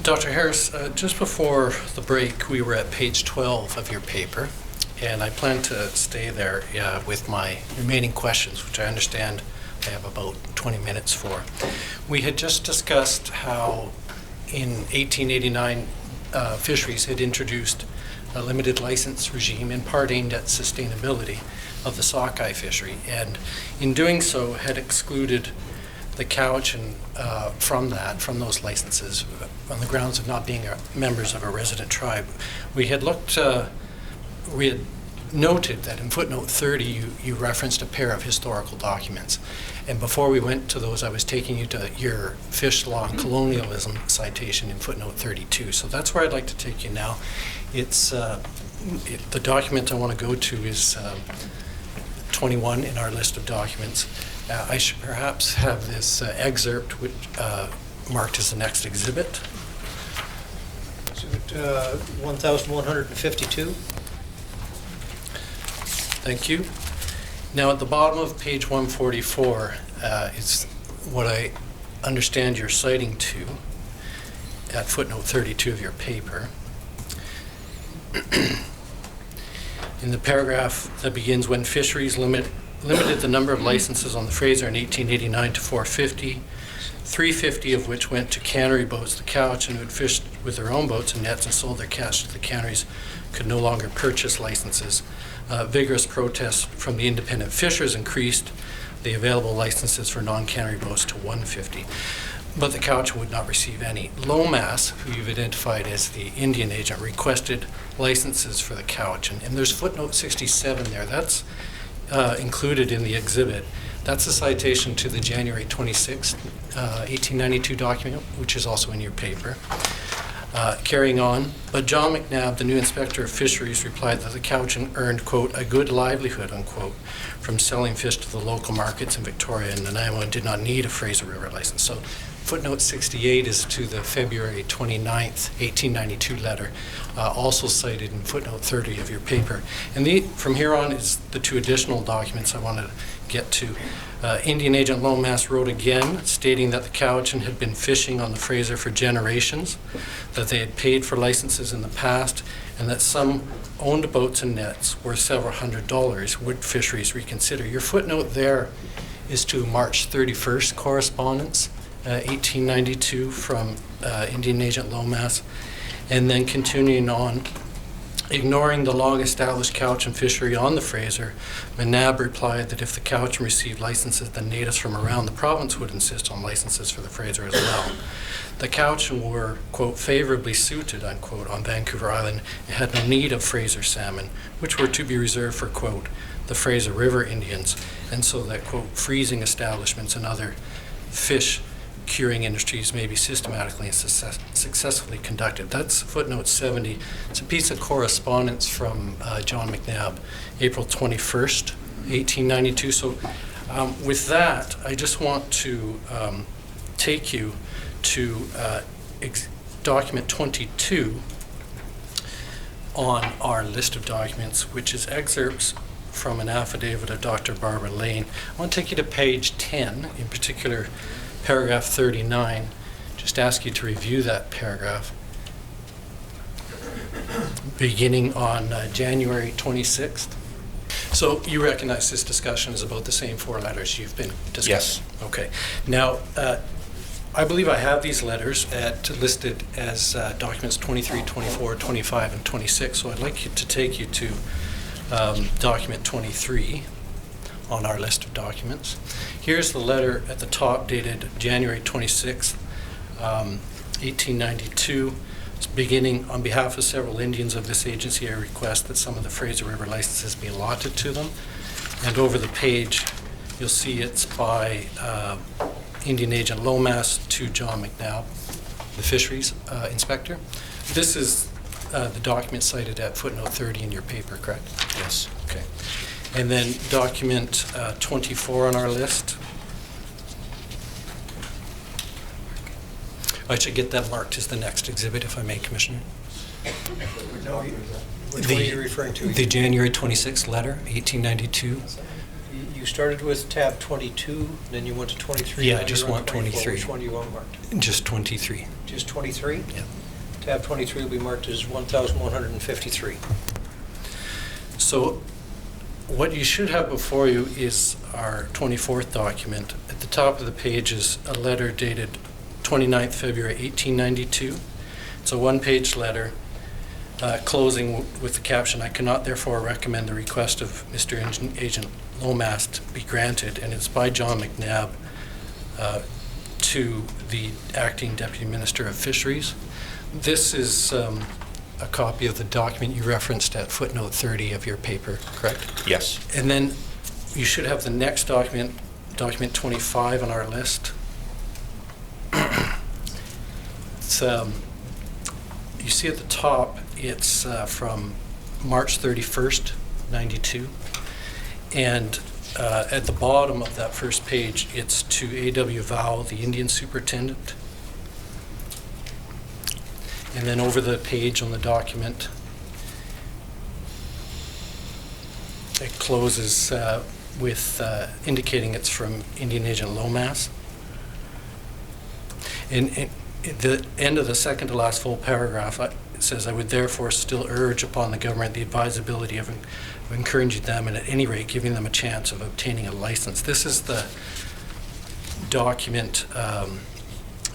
Dr. Harris, just before the break, we were at page 12 of your paper, and I plan to stay there with my remaining questions, which I understand I have about 20 minutes for. We had just discussed how in 1889 fisheries had introduced a limited license regime in part aimed at sustainability of the sockeye fishery, and in doing so had excluded the Cowichan from those licenses on the grounds of not being members of a resident tribe. We had noted that in footnote 30 you referenced a pair of historical documents, and before we went to those I was taking you to your fish law and colonialism citation in footnote 32. So that's where I'd like to take you now. It's the document I want to go to is 21 in our list of documents. I should perhaps have this excerpt which, marked as the next exhibit. Exhibit 1152. Thank you. Now at the bottom of page 144 is what I understand you're citing to at footnote 32 of your paper. In the paragraph that begins, when fisheries limited the number of licenses on the Fraser in 1889 to 450, 350 of which went to cannery boats. The Cowichan who had fished with their own boats and nets and sold their catch to the canneries could no longer purchase licenses. Vigorous protests from the independent fishers increased the available licenses for non-cannery boats to 150. But the Cowichan would not receive any. Lomas, who you've identified as the Indian agent, requested licenses for the Cowichan. And there's footnote 67 there. That's included in the exhibit. That's a citation to the January 26, 1892 document, which is also in your paper. Carrying on, but John McNabb, the new inspector of fisheries, replied that the Cowichan earned, quote, a good livelihood, unquote, from selling fish to the local markets in Victoria and Nanaimo and did not need a Fraser River license. So footnote 68 is to the February 29th, 1892 letter, also cited in footnote 30 of your paper. And from here on is the two additional documents I want to get to. Indian Agent Lomas wrote again, stating that the Cowichan had been fishing on the Fraser for generations, that they had paid for licenses in the past, and that some owned boats and nets worth several $100s. Would fisheries reconsider? Your footnote there is to March 31st correspondence, 1892 from Indian Agent Lomas, and then continuing on. Ignoring the long-established Cowichan fishery on the Fraser, McNabb replied that if the Cowichan received licenses, the natives from around the province would insist on licenses for the Fraser as well. The Cowichan were, quote, favorably suited, unquote, on Vancouver Island and had no need of Fraser salmon, which were to be reserved for, quote, the Fraser River Indians, and so that, quote, freezing establishments and other fish curing industries may be systematically and successfully conducted. That's footnote 70. It's a piece of correspondence from John McNabb, April 21st, 1892. So with that, I just want to take you to document 22 on our list of documents, which is excerpts from an affidavit of Dr. Barbara Lane. I want to take you to page 10, in particular, paragraph 39. Just ask you to review that paragraph. Beginning on January 26th. So you recognize this discussion is about the same four letters you've been discussing? Yes. Okay. Now, I believe I have these letters listed as documents 23, 24, 25, and 26. So I'd like to take you to document 23 on our list of documents. Here's the letter at the top dated January 26th, 1892. It's beginning, on behalf of several Indians of this agency, I request that some of the Fraser River licenses be allotted to them. And over the page, you'll see it's by Indian Agent Lomas to John McNabb, the fisheries inspector. This is the document cited at footnote 30 in your paper, correct? Yes. Okay. And then document 24 on our list. I should get that marked as the next exhibit, if I may, Commissioner. No, which one are you referring to? The January 26th letter, 1892. You started with tab 22, then you went to 23. Yeah, now I just you're on want 23. Which one do you want marked? Just 23. Just 23? Yeah. Tab 23 will be marked as 1,153. So what you should have before you is our 24th document. At the top of the page is a letter dated 29th February 1892. It's a one-page letter closing with the caption, "I cannot therefore recommend the request of Mr. Agent Lomas to be granted," and it's by John McNabb to the Acting Deputy Minister of Fisheries. This is a copy of the document you referenced at footnote 30 of your paper, correct? Yes. And then you should have the next document, document 25 on our list. It's, you see at the top, it's from March 31st, 92. And at the bottom of that first page, it's to A.W. Vowell, the Indian Superintendent. And then over the page on the document, it closes with indicating it's from Indian Agent Lomas. And at the end of the second to last full paragraph, it says, "I would therefore still urge upon the government the advisability of encouraging them and at any rate giving them a chance of obtaining a license." This is the document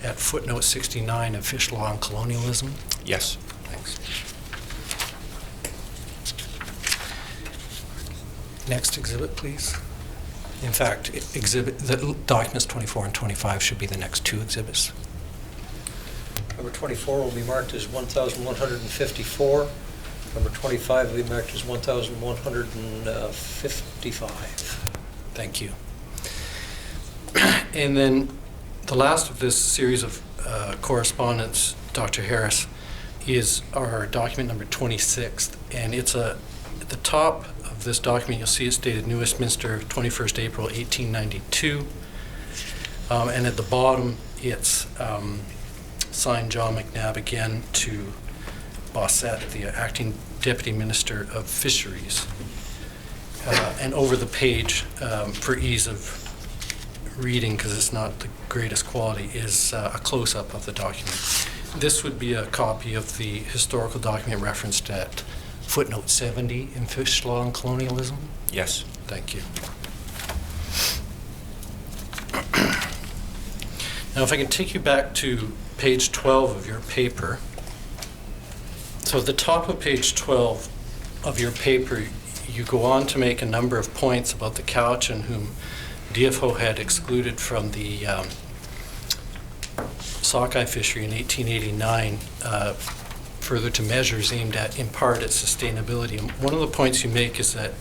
at footnote 69 of Fish Law and Colonialism. Yes. Thanks. Next exhibit, please. In fact, the documents 24 and 25 should be the next two exhibits. Number 24 will be marked as 1,154. Number 25 will be marked as 1,155. Thank you. And then the last of this series of correspondence, Dr. Harris, is our document number 26. And it's at the top of this document, you'll see it's dated New Westminster, 21st April, 1892. And at the bottom, it's signed John McNabb again to Bossett, the Acting Deputy Minister of Fisheries. And over the page, for ease of reading, because it's not the greatest quality, is a close-up of the document. This would be a copy of the historical document referenced at footnote 70 in Fish Law and Colonialism. Yes. Thank you. Now, if I can take you back to page 12 of your paper. So at the top of page 12 of your paper, you go on to make a number of points about the Cowichan whom DFO had excluded from the sockeye fishery in 1889, further to measures aimed at, in part, at sustainability. And one of the points you make is that,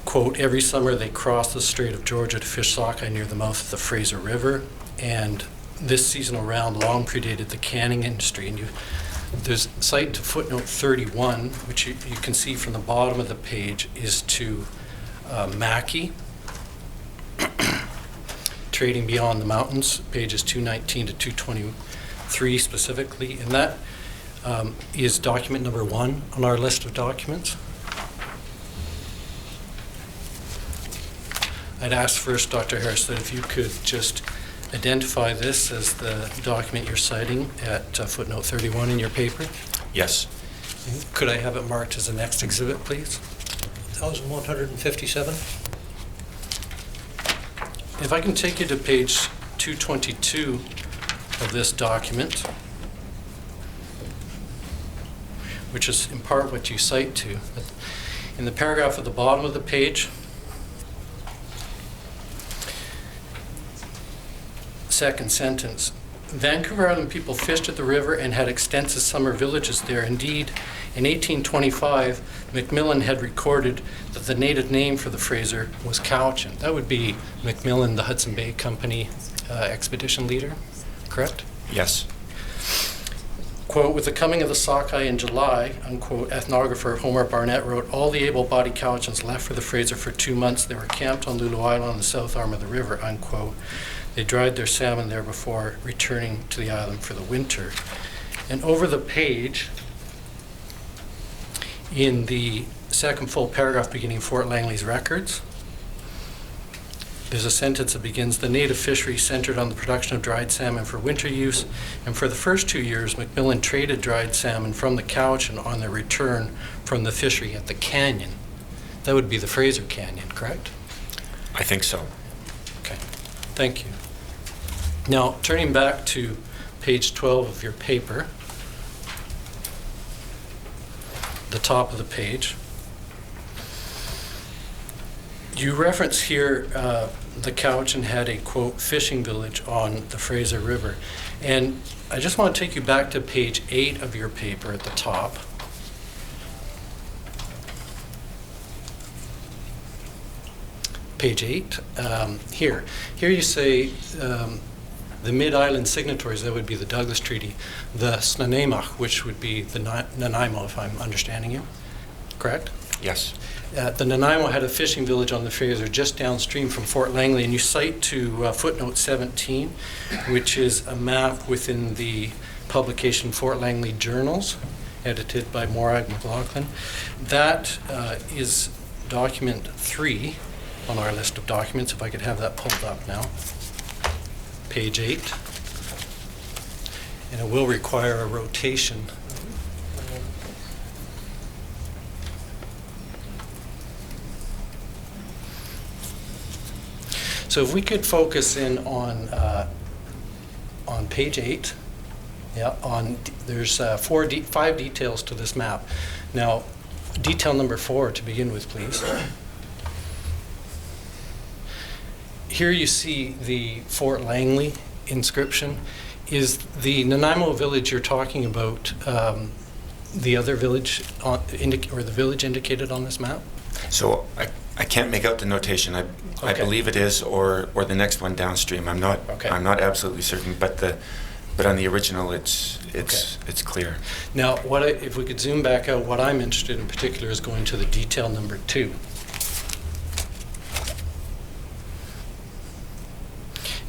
quote, "Every summer they cross the Strait of Georgia to fish sockeye near the mouth of the Fraser River, and this seasonal round long predated the canning industry." And there's a cite to footnote 31, which you can see from the bottom of the page, is to Mackey, Trading Beyond the Mountains, pages 219 to 223 specifically. And that is document number 1 on our list of documents. I'd ask first, Dr. Harris, that if you could just identify this as the document you're citing at footnote 31 in your paper. Yes. Could I have it marked as the next exhibit, please? 1,157. If I can take you to page 222 of this document, which is in part what you cite to. In the paragraph at the bottom of the page, second sentence, "Vancouver Island people fished at the river and had extensive summer villages there. Indeed, in 1825, Macmillan had recorded that the native name for the Fraser was Cowichan." That would be Macmillan, the Hudson Bay Company expedition leader, correct? Yes. Quote, "With the coming of the sockeye in July," unquote, ethnographer Homer Barnett wrote, "all the able-bodied Cowichan's left for the Fraser for 2 months. They were camped on Lulu Island on the south arm of the river," unquote. "They dried their salmon there before returning to the island for the winter." And over the page, in the second full paragraph beginning Fort Langley's records, There's a sentence that begins, "The native fishery centered on the production of dried salmon for winter use, and for the first 2 years, Macmillan traded dried salmon from the Cowichan on their return from the fishery at the canyon." That would be the Fraser Canyon, correct? I think so. Okay, thank you. Now, turning back to page 12 of your paper, the top of the page, you reference here the Cowichan had a, quote, fishing village on the Fraser River. And I just want to take you back to page 8 of your paper at the top. Page 8, here you say the Mid-Island signatories, that would be the Douglas Treaty, the Snuneymuxw, which would be the Nanaimo, if I'm understanding you, correct? Yes. The Nanaimo had a fishing village on the Fraser just downstream from Fort Langley, and you cite to footnote 17, which is a map within the publication Fort Langley Journals, edited by Morag McLaughlin. That is document 3 on our list of documents, if I could have that pulled up now. Page 8. And it will require a rotation. So if we could focus in on page 8, there's 5 details to this map. Now, detail number 4 to begin with, please. Here you see the Fort Langley inscription. Is the Nanaimo village you're talking about the other village, or the village indicated on this map? So I can't make out the notation. I Okay. believe it is, or the next one downstream. I'm not absolutely certain, but on the original it's clear. Now, if we could zoom back out, what I'm interested in particular is going to the detail number 2.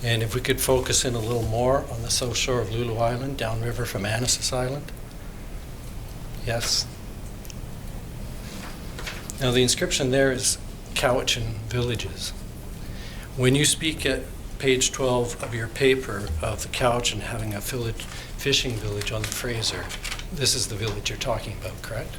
And if we could focus in a little more on the south shore of Lulu Island, downriver from Annacis Island. Yes. Now, the inscription there is Cowichan Villages. When you speak at page 12 of your paper of the Cowichan having a fishing village on the Fraser, this is the village you're talking about, correct?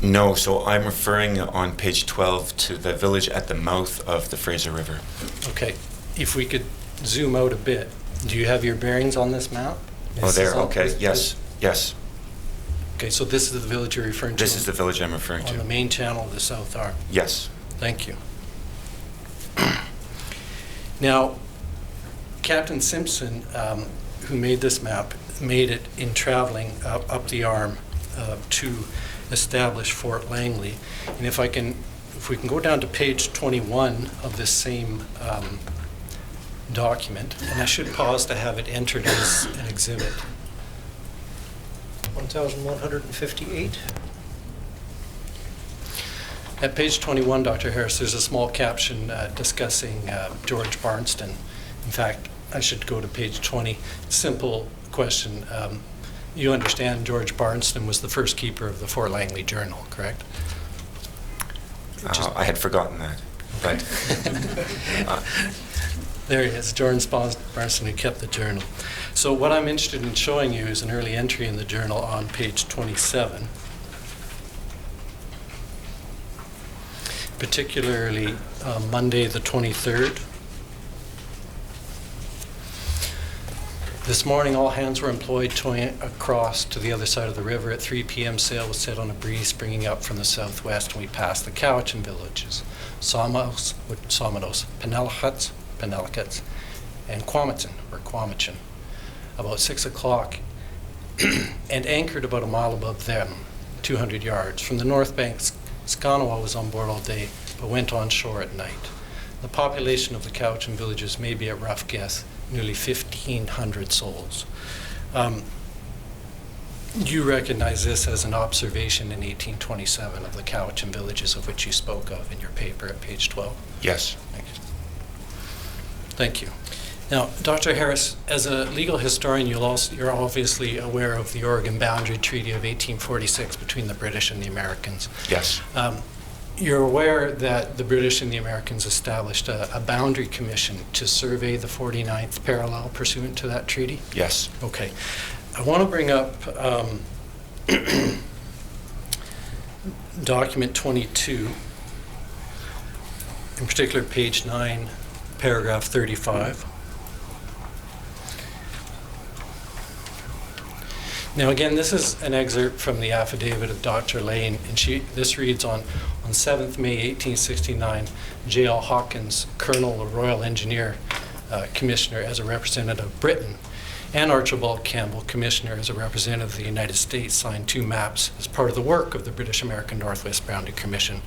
No, so I'm referring on page 12 to the village at the mouth of the Fraser River. Okay. If we could zoom out a bit, do you have your bearings on this map? Oh, there, okay, yes. Okay, so this is the village you're referring to? This is the village I'm referring on to. the main channel of the South Arm? Yes. Thank you. Now, Captain Simpson, who made this map, made it in traveling up the Arm to establish Fort Langley. And if we can go down to page 21 of this same document, and I should pause to have it entered as an exhibit. 1,158. At page 21, Dr. Harris, there's a small caption discussing George Barnston. In fact, I should go to page 20. Simple question. You understand George Barnston was the first keeper of the Fort Langley Journal, correct? I had forgotten that, but there he is, George Barnston, who kept the journal. So what I'm interested in showing you is an early entry in the journal on page 27. Particularly Monday the 23rd. This morning, all hands were employed towing across to the other side of the river. At 3 p.m., sail was set on a breeze springing up from the southwest, and we passed the Cowichan villages, Samos, Penelakats, and Quamachan, or Quamachan, about 6 o'clock, and anchored about a mile above them, 200 yards. From the north bank, Skanawa was on board all day, but went on shore at night. The population of the Cowichan villages may be a rough guess, nearly 1,500 souls. You recognize this as an observation in 1827 of the Cowichan villages of which you spoke of in your paper at page 12? yes. Thank you. Now, Dr. Harris, as a legal historian, you're obviously aware of the Oregon Boundary Treaty of 1846 between the British and the Americans. Yes. You're aware that the British and the Americans established a boundary commission to survey the 49th parallel pursuant to that treaty? Yes. Okay. I want to bring up document 22, in particular page 9, paragraph 35. Now again, this is an excerpt from the affidavit of Dr. Lane, and this reads on 7th May 1869, J.L. Hawkins, Colonel, a Royal Engineer, Commissioner as a representative of Britain, and Archibald Campbell, Commissioner as a representative of the United States, signed 2 maps as part of the work of the British-American Northwest Boundary Commission.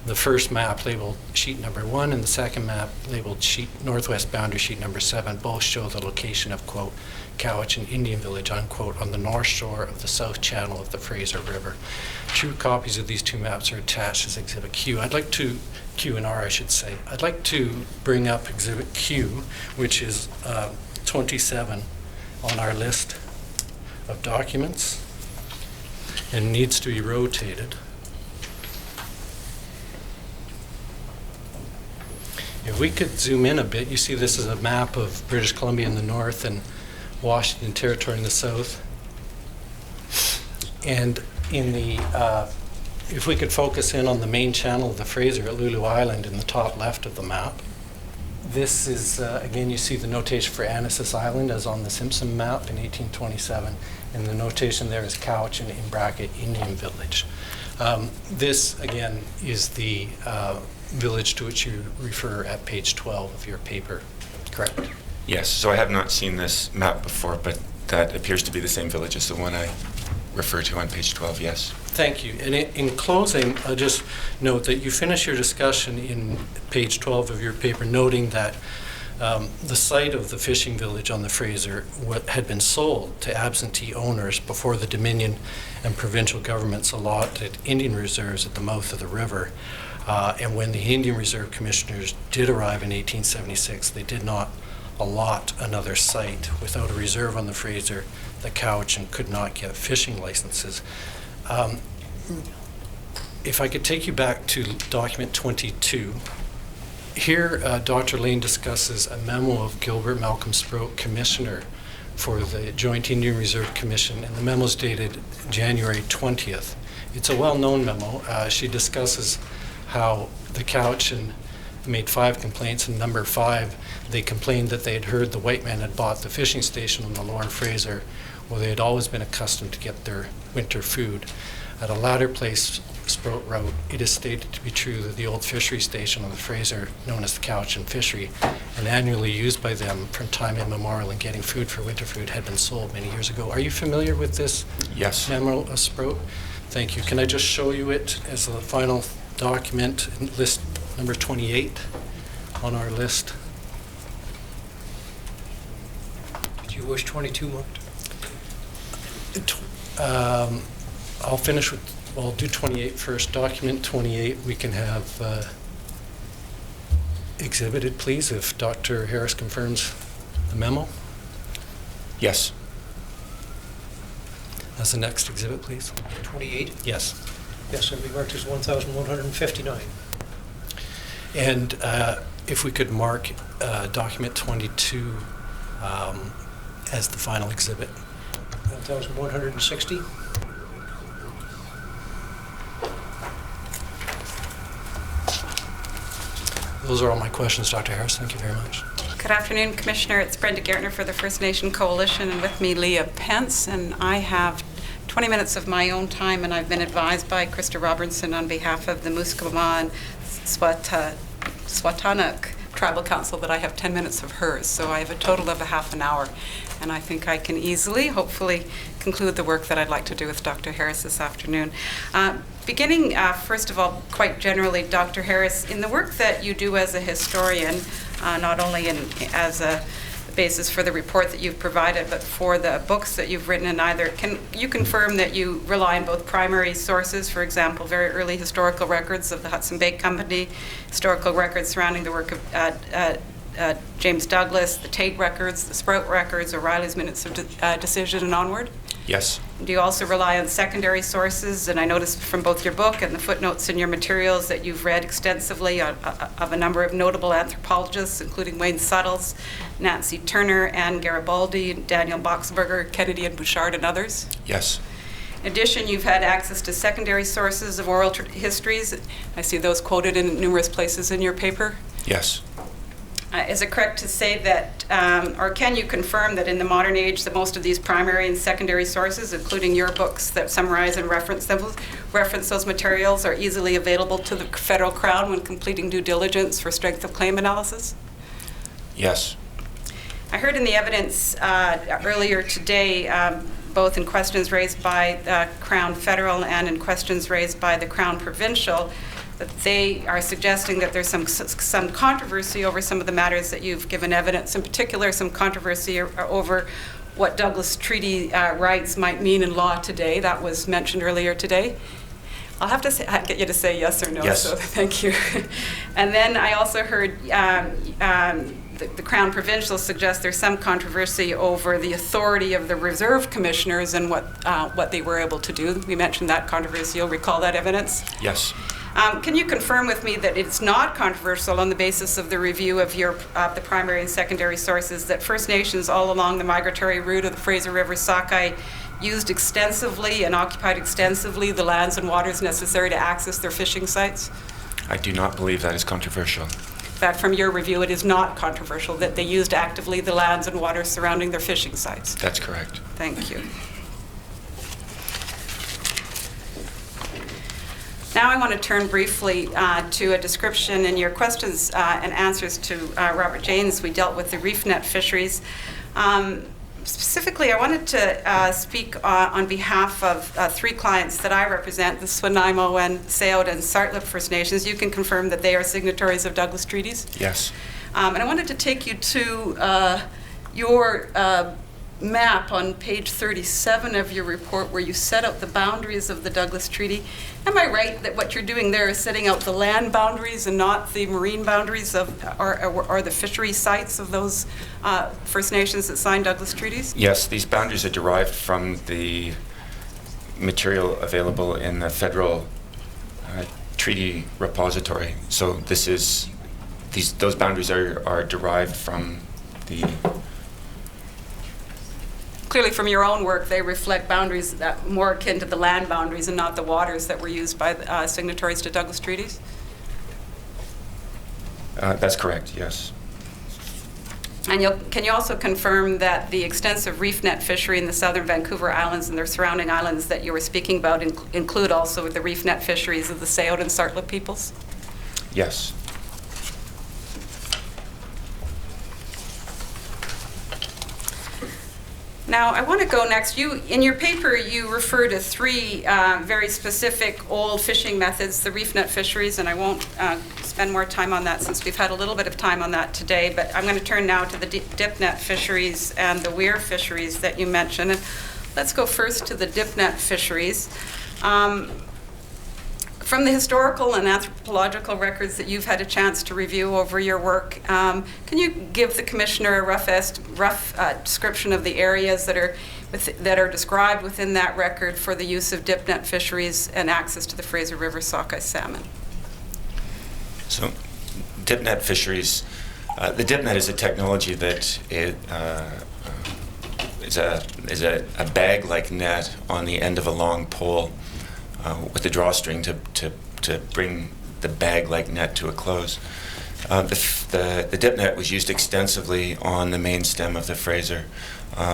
The first map labeled sheet number 1 and the second map labeled Northwest Boundary sheet number 7 both show the location of, quote, Cowichan Indian Village, unquote, on the north shore of the south channel of the Fraser River. 2 copies of these 2 maps are attached as Exhibit Q. Q and R, I should say. I'd like to bring up Exhibit Q, which is 27 on our list of documents and needs to be rotated. If we could zoom in a bit, you see this is a map of British Columbia in the north and Washington Territory in the south. And in the, if we could focus in on the main channel of the Fraser at Lulu Island in the top left of the map. This is, again, you see the notation for Anasis Island as on the Simpson map in 1827, and the notation there is Cowichan in bracket Indian Village. This, again, is the village to which you refer at page 12 of your paper, correct? Yes, so I have not seen this map before, but that appears to be the same village as the one I refer to on page 12, yes. Thank you. And in closing, I'll just note that you finish your discussion in page 12 of your paper, noting that the site of the fishing village on the Fraser had been sold to absentee owners before the Dominion and provincial governments allotted Indian reserves at the mouth of the river. And when the Indian Reserve Commissioners did arrive in 1876, they did not allot another site. Without a reserve on the Fraser, the Cowichan could not get fishing licenses. If I could take you back to document 22, here Dr. Lane discusses a memo of Gilbert Malcolm Sproat, Commissioner for the Joint Indian Reserve Commission, and the memo is dated January 20th. It's a well-known memo. She discusses how the Cowichan made 5 complaints, and number 5, they complained that they had heard the white man had bought the fishing station on the Lower Fraser, where they had always been accustomed to get their winter food. At a latter place, Sproat wrote, "It is stated to be true that the old fishery station on the Fraser, known as the Cowichan Fishery, and annually used by them from time immemorial in getting food for winter food, had been sold many years ago." Are you familiar with this Yes. memo of Sproat? Thank you. Can I just show you it as the final document, list number 28 on our list? Do you wish 22 marked? I'll finish with, well, I'll do 28 first. Document 28, we can have exhibited, please, if Dr. Harris confirms the memo. Yes. As the next exhibit, please. 28? Yes. Yes, it'll be marked as 1,159. And if we could mark document 22 as the final exhibit. 1,160? Those are all my questions, Dr. Harris. Thank you very much. Good afternoon, Commissioner. It's Brenda Gertner for the First Nation Coalition, and with me Leah Pence, and I have 20 minutes of my own time, and I've been advised by Krista Robertson on behalf of the Muskogeman and Swatanuk Tribal Council that I have 10 minutes of hers, so I have a total of a half an hour, and I think I can easily, hopefully, conclude the work that I'd like to do with Dr. Harris this afternoon. Beginning, first of all, quite generally, Dr. Harris, in the work that you do as a historian, not only as a basis for the report that you've provided, but for the books that you've written, and either, can you confirm that you rely on both primary sources, for example, very early historical records of the Hudson Bay Company, historical records surrounding the work of James Douglas, the Tate records, the Sproat records, O'Reilly's Minutes of Decision, and onward? Yes. Do you also rely on secondary sources? And I noticed from both your book and the footnotes in your materials that you've read extensively of a number of notable anthropologists, including Wayne Suttles, Nancy Turner, Anne Garibaldi, Daniel Boxberger, Kennedy and Bouchard, and others. Yes. In addition, you've had access to secondary sources of oral histories. I see those quoted in numerous places in your paper. Yes. Is it correct to say that, or can you confirm that in the modern age, that most of these primary and secondary sources, including your books that summarize and reference those materials, are easily available to the federal Crown when completing due diligence for strength of claim analysis? Yes. I heard in the evidence earlier today, both in questions raised by the Crown Federal and in questions raised by the Crown Provincial, that they are suggesting that there's some controversy over some of the matters that you've given evidence, in particular some controversy over what Douglas Treaty rights might mean in law today. That was mentioned earlier today. I'll have to get you to say yes or no, yes. So thank you. And then I also heard the Crown Provincial suggest there's some controversy over the authority of the Reserve Commissioners and what they were able to do. We mentioned that controversy. You'll recall that evidence? Yes. Can you confirm with me that it's not controversial on the basis of the review of the primary and secondary sources that First Nations all along the migratory route of the Fraser River Sockeye used extensively and occupied extensively the lands and waters necessary to access their fishing sites? I do not believe that is controversial. In fact, from your review, it is not controversial that they used actively the lands and waters surrounding their fishing sites. That's correct. Thank you. Now I want to turn briefly to a description in your questions and answers to Robert Janes. We dealt with the reef net fisheries. Specifically, I wanted to speak on behalf of three clients that I represent, the Swanaimo and Sayote and Sartlip First Nations. You can confirm that they are signatories of Douglas treaties? Yes. And I wanted to take you to your map on page 37 of your report where you set out the boundaries of the Douglas Treaty. Am I right that what you're doing there is setting out the land boundaries and not the marine boundaries of, or the fishery sites of those First Nations that signed Douglas treaties? Yes, these boundaries are derived from the material available in the federal treaty repository. So those boundaries are derived from the... Clearly from your own work, they reflect boundaries that more akin to the land boundaries and not the waters that were used by signatories to Douglas treaties? That's correct, yes. And can you also confirm that the extensive reef net fishery in the southern Vancouver Islands and their surrounding islands that you were speaking about include also the reef net fisheries of the Sayote and Sartlip peoples? Yes. Now, I want to go next. In your paper, you refer to three very specific old fishing methods, the reef net fisheries, and I won't spend more time on that since we've had a little bit of time on that today, but I'm going to turn now to the dip net fisheries and the weir fisheries that you mentioned. And let's go first to the dip net fisheries. From the historical and anthropological records that you've had a chance to review over your work, can you give the Commissioner a rough description of the areas that are described within that record for the use of dip net fisheries and access to the Fraser River sockeye salmon? So, dip net fisheries, the dip net is a technology that is a bag-like net on the end of a long pole with a drawstring to bring the bag-like net to a close. The dip net was used extensively on the main stem of the Fraser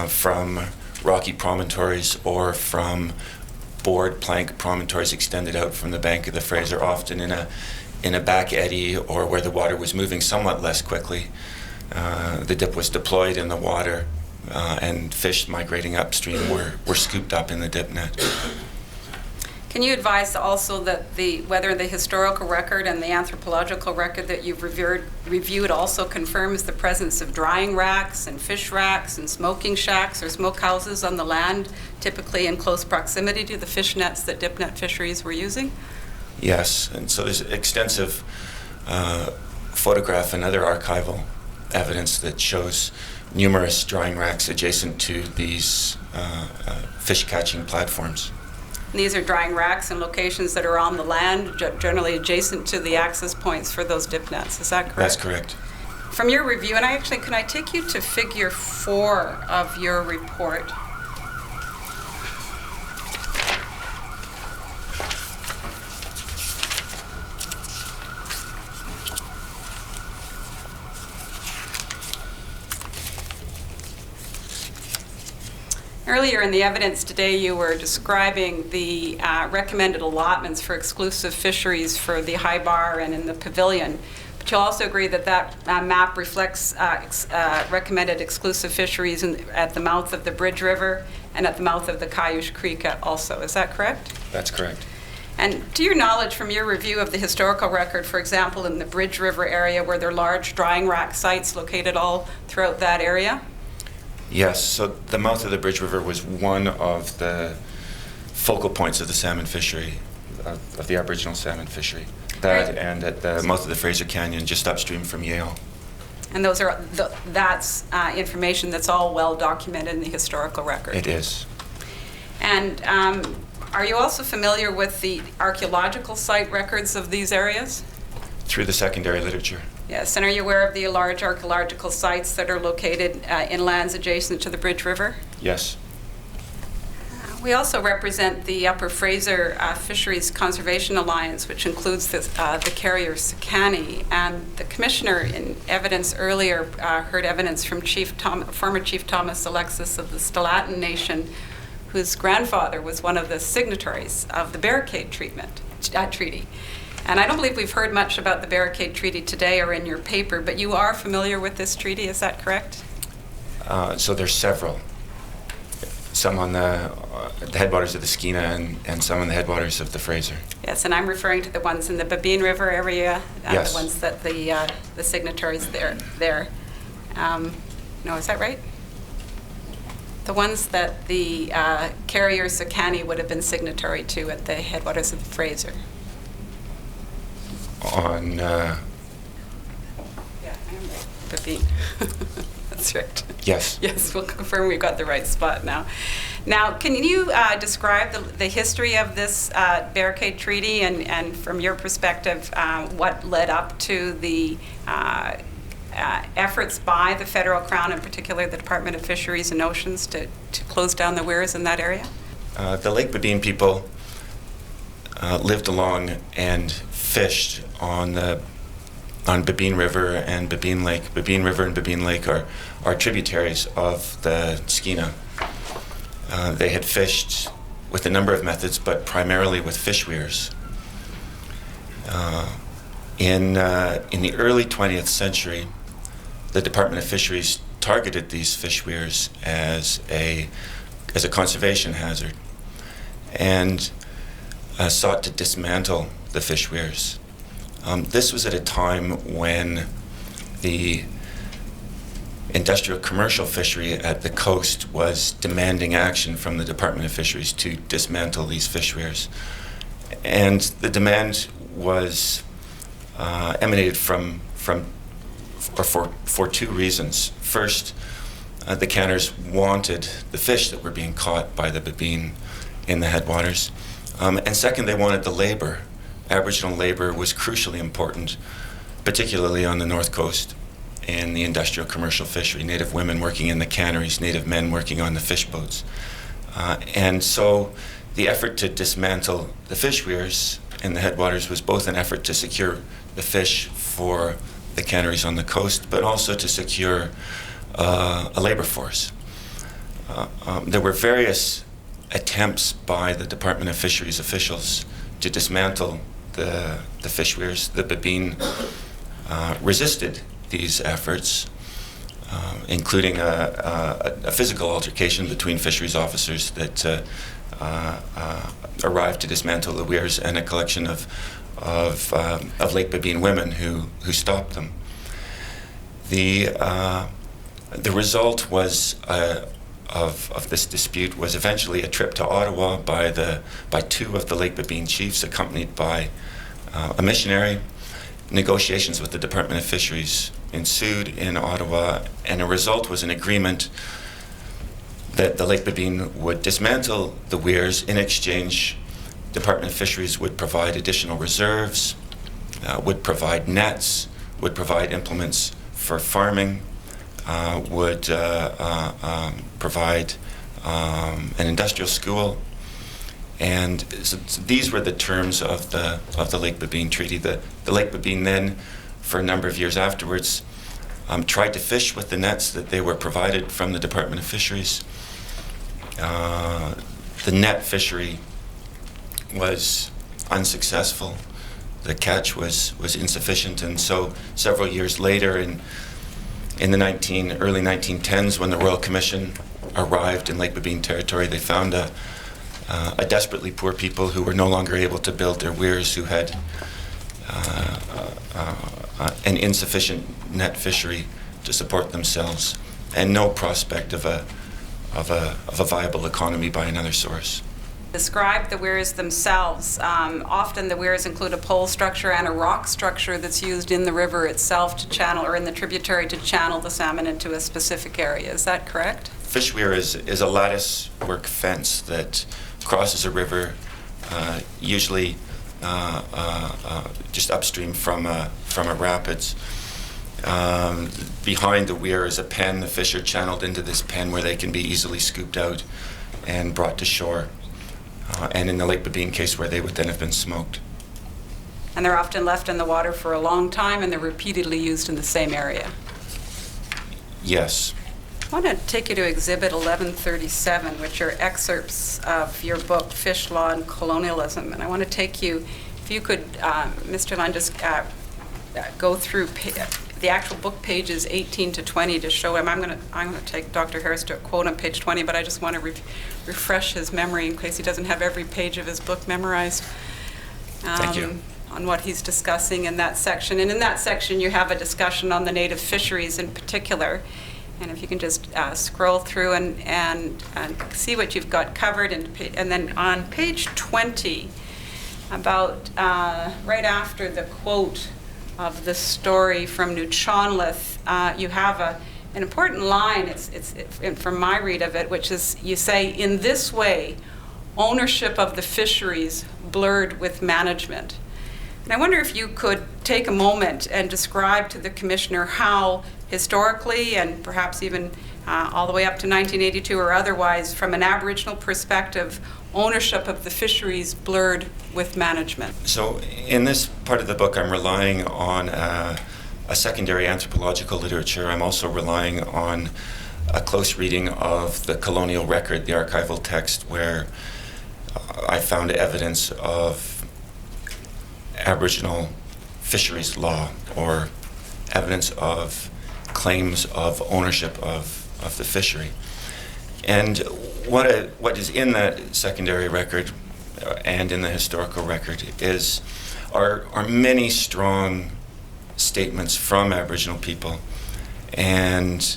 from rocky promontories or from board plank promontories extended out from the bank of the Fraser, often in a back eddy or where the water was moving somewhat less quickly. The dip was deployed in the water and fish migrating upstream were scooped up in the dip net. Can you advise also that whether the historical record and the anthropological record that you've reviewed also confirms the presence of drying racks and fish racks and smoking shacks or smokehouses on the land, typically in close proximity to the fish nets that dip net fisheries were using? Yes, and so there's extensive photograph and other archival evidence that shows numerous drying racks adjacent to these fish catching platforms. These are drying racks and locations that are on the land, generally adjacent to the access points for those dip nets. Is that correct? That's correct. From your review, and can I take you to figure 4 of your report? Earlier in the evidence today, you were describing the recommended allotments for exclusive fisheries for the high bar and in the pavilion. But you'll also agree that map reflects recommended exclusive fisheries at the mouth of the Bridge River and at the mouth of the Cayush Creek also. Is that correct? That's correct. And to your knowledge, from your review of the historical record, for example, in the Bridge River area, were there large drying rack sites located all throughout that area? Yes, so the mouth of the Bridge River was one of the focal points of the salmon fishery, of the Aboriginal salmon fishery. That Right. and at the mouth of the Fraser Canyon, just upstream from Yale. And that's information that's all well documented in the historical record. It is. And are you also familiar with the archaeological site records of these areas? Through the secondary literature. Yes, and are you aware of the large archaeological sites that are located in lands adjacent to the Bridge River? Yes. We also represent the Upper Fraser Fisheries Conservation Alliance, which includes the carrier Sekani. And the commissioner, in evidence earlier, heard evidence from former Chief Thomas Alexis of the Stalatin Nation, whose grandfather was one of the signatories of the Barricade Treaty. And I don't believe we've heard much about the Barricade Treaty today or in your paper, but you are familiar with this treaty, is that correct? So there's several. Some on the headwaters of the Skeena and some on the headwaters of the Fraser. Yes, and I'm referring to the ones in the Babine River area, Yes. the ones that the signatories there. No, is that right? The ones that the carrier Sekani would have been signatory to at the headwaters of the Fraser. On, Yeah, I am right. Babine. That's right. yes. Yes, we'll confirm we've got the right spot now. Now, can you describe the history of this Barricade Treaty and from your perspective, what led up to the efforts by the Federal Crown, in particular the Department of Fisheries and Oceans, to close down the weirs in that area? The Lake Babine people lived along and fished on Babine River and Babine Lake. Babine River and Babine Lake are tributaries of the Skeena. They had fished with a number of methods, but primarily with fish weirs. In the early 20th century, the Department of Fisheries targeted these fish weirs as a conservation hazard and sought to dismantle the fish weirs. This was at a time when the industrial commercial fishery at the coast was demanding action from the Department of Fisheries to dismantle these fish weirs. And the demand was emanated for two reasons. First, the canners wanted the fish that were being caught by the Babine in the headwaters. And second, they wanted the labor. Aboriginal labor was crucially important, particularly on the north coast in the industrial commercial fishery. Native women working in the canneries, Native men working on the fish boats. And so the effort to dismantle the fish weirs in the headwaters was both an effort to secure the fish for the canneries on the coast, but also to secure a labor force. There were various attempts by the Department of Fisheries officials to dismantle the fish weirs. The Babine resisted these efforts, including a physical altercation between fisheries officers that arrived to dismantle the weirs, and a collection of Lake Babine women who stopped them. The result was of this dispute was eventually a trip to Ottawa by two of the Lake Babine chiefs, accompanied by a missionary, negotiations with the Department of Fisheries ensued in Ottawa, and a result was an agreement that the Lake Babine would dismantle the weirs. In exchange, Department of Fisheries would provide additional reserves, would provide nets, would provide implements for farming, would provide an industrial school. And so these were the terms of the Lake Babine Treaty. The Lake Babine then, for a number of years afterwards, tried to fish with the nets that they were provided from the Department of Fisheries. The net fishery was unsuccessful. The catch was insufficient, and so several years later, in the early 1910s, when the Royal Commission arrived in Lake Babine territory, they found a desperately poor people who were no longer able to build their weirs, who had an insufficient net fishery to support themselves, and no prospect of a viable economy by another source. Describe the weirs themselves. Often the weirs include a pole structure and a rock structure that's used in the river itself to channel, or in the tributary to channel the salmon into a specific area. Is that correct? Fish weir is a lattice work fence that crosses a river, usually just upstream from a rapids. Behind the weir is a pen. The fish are channeled into this pen where they can be easily scooped out and brought to shore. And in the Lake Babine case, where they would then have been smoked. And they're often left in the water for a long time, and they're repeatedly used in the same area. Yes. I want to take you to Exhibit 1137, which are excerpts of your book, Fish Law and Colonialism. And I want to take you, if you could, Mr. Lund, just go through the actual book pages 18 to 20 to show him. I'm going to take Dr. Harris to a quote on page 20, but I just want to refresh his memory in case he doesn't have every page of his book memorized. Thank you. On what he's discussing in that section. And in that section, you have a discussion on the native fisheries in particular. And if you can just scroll through and see what you've got covered. And then on page 20, about right after the quote of the story from Newchonlith, you have an important line, it's from my read of it, which is, you say, in this way, ownership of the fisheries blurred with management. And I wonder if you could take a moment and describe to the Commissioner how historically, and perhaps even all the way up to 1982 or otherwise, from an Aboriginal perspective, ownership of the fisheries blurred with management. So in this part of the book, I'm relying on a secondary anthropological literature. I'm also relying on a close reading of the colonial record, the archival text, where I found evidence of Aboriginal fisheries law, or evidence of claims of ownership of the fishery. And what is in that secondary record and in the historical record are many strong statements from Aboriginal people, and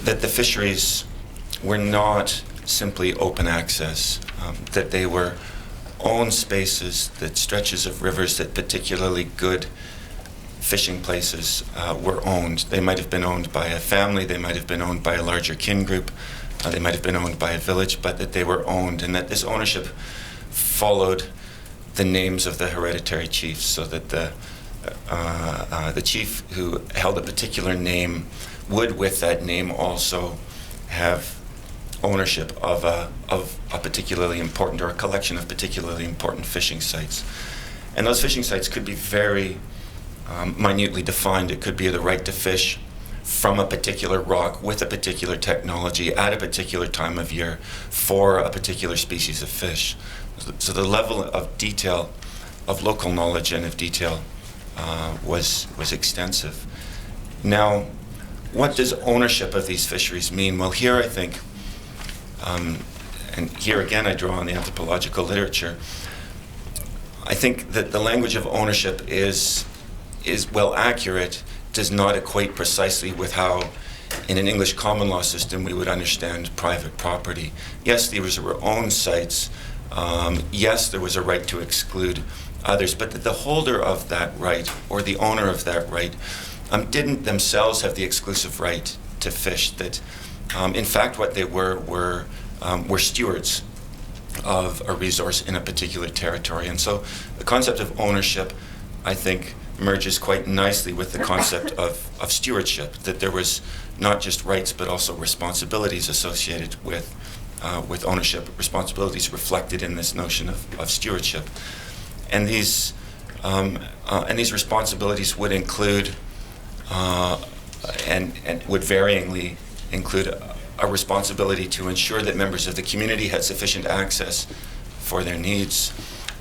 that the fisheries were not simply open access, that they were owned spaces, that stretches of rivers, that particularly good fishing places were owned. They might have been owned by a family, they might have been owned by a larger kin group, they might have been owned by a village, but that they were owned, and that this ownership followed the names of the hereditary chiefs, so that the chief who held a particular name would, with that name, also have ownership of a particularly important, or a collection of particularly important fishing sites. And those fishing sites could be very minutely defined. It could be the right to fish from a particular rock with a particular technology at a particular time of year for a particular species of fish. So the level of detail, of local knowledge and of detail was extensive. Now, what does ownership of these fisheries mean? Well, here I think, and here again I draw on the anthropological literature, I think that the language of ownership is well accurate, does not equate precisely with how in an English common law system we would understand private property. Yes, these were owned sites. Yes, there was a right to exclude others, but that the holder of that right, or the owner of that right, didn't themselves have the exclusive right to fish. That, in fact, what they were stewards of a resource in a particular territory. And so the concept of ownership, I think, merges quite nicely with the concept of stewardship, that there was not just rights but also responsibilities associated with ownership, responsibilities reflected in this notion of stewardship. And these responsibilities would include and would varyingly include a responsibility to ensure that members of the community had sufficient access for their needs,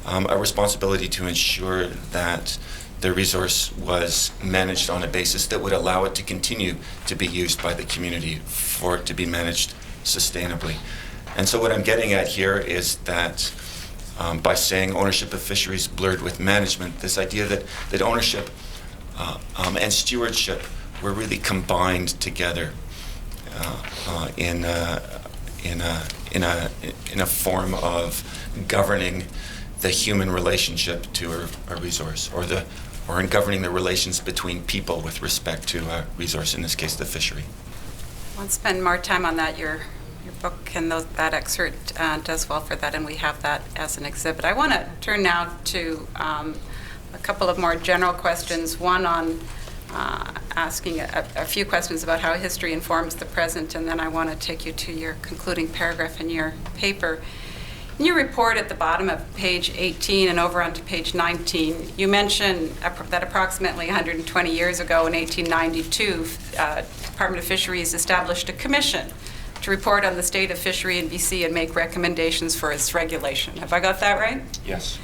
a responsibility to ensure that the resource was managed on a basis that would allow it to continue to be used by the community, for it to be managed sustainably. And so what I'm getting at here is that by saying ownership of fisheries blurred with management, this idea that ownership and stewardship were really combined together in a form of governing the human relationship to a resource, or in governing the relations between people with respect to a resource, in this case the fishery. I won't spend more time on that. Your book and that excerpt does well for that, and we have that as an exhibit. I want to turn now to a couple of more general questions, one on asking a few questions about how history informs the present, and then I want to take you to your concluding paragraph in your paper. In your report at the bottom of page 18 and over onto page 19, you mention that approximately 120 years ago in 1892, Department of Fisheries established a commission to report on the state of fishery in BC and make recommendations for its regulation. Have I got that right? Yes.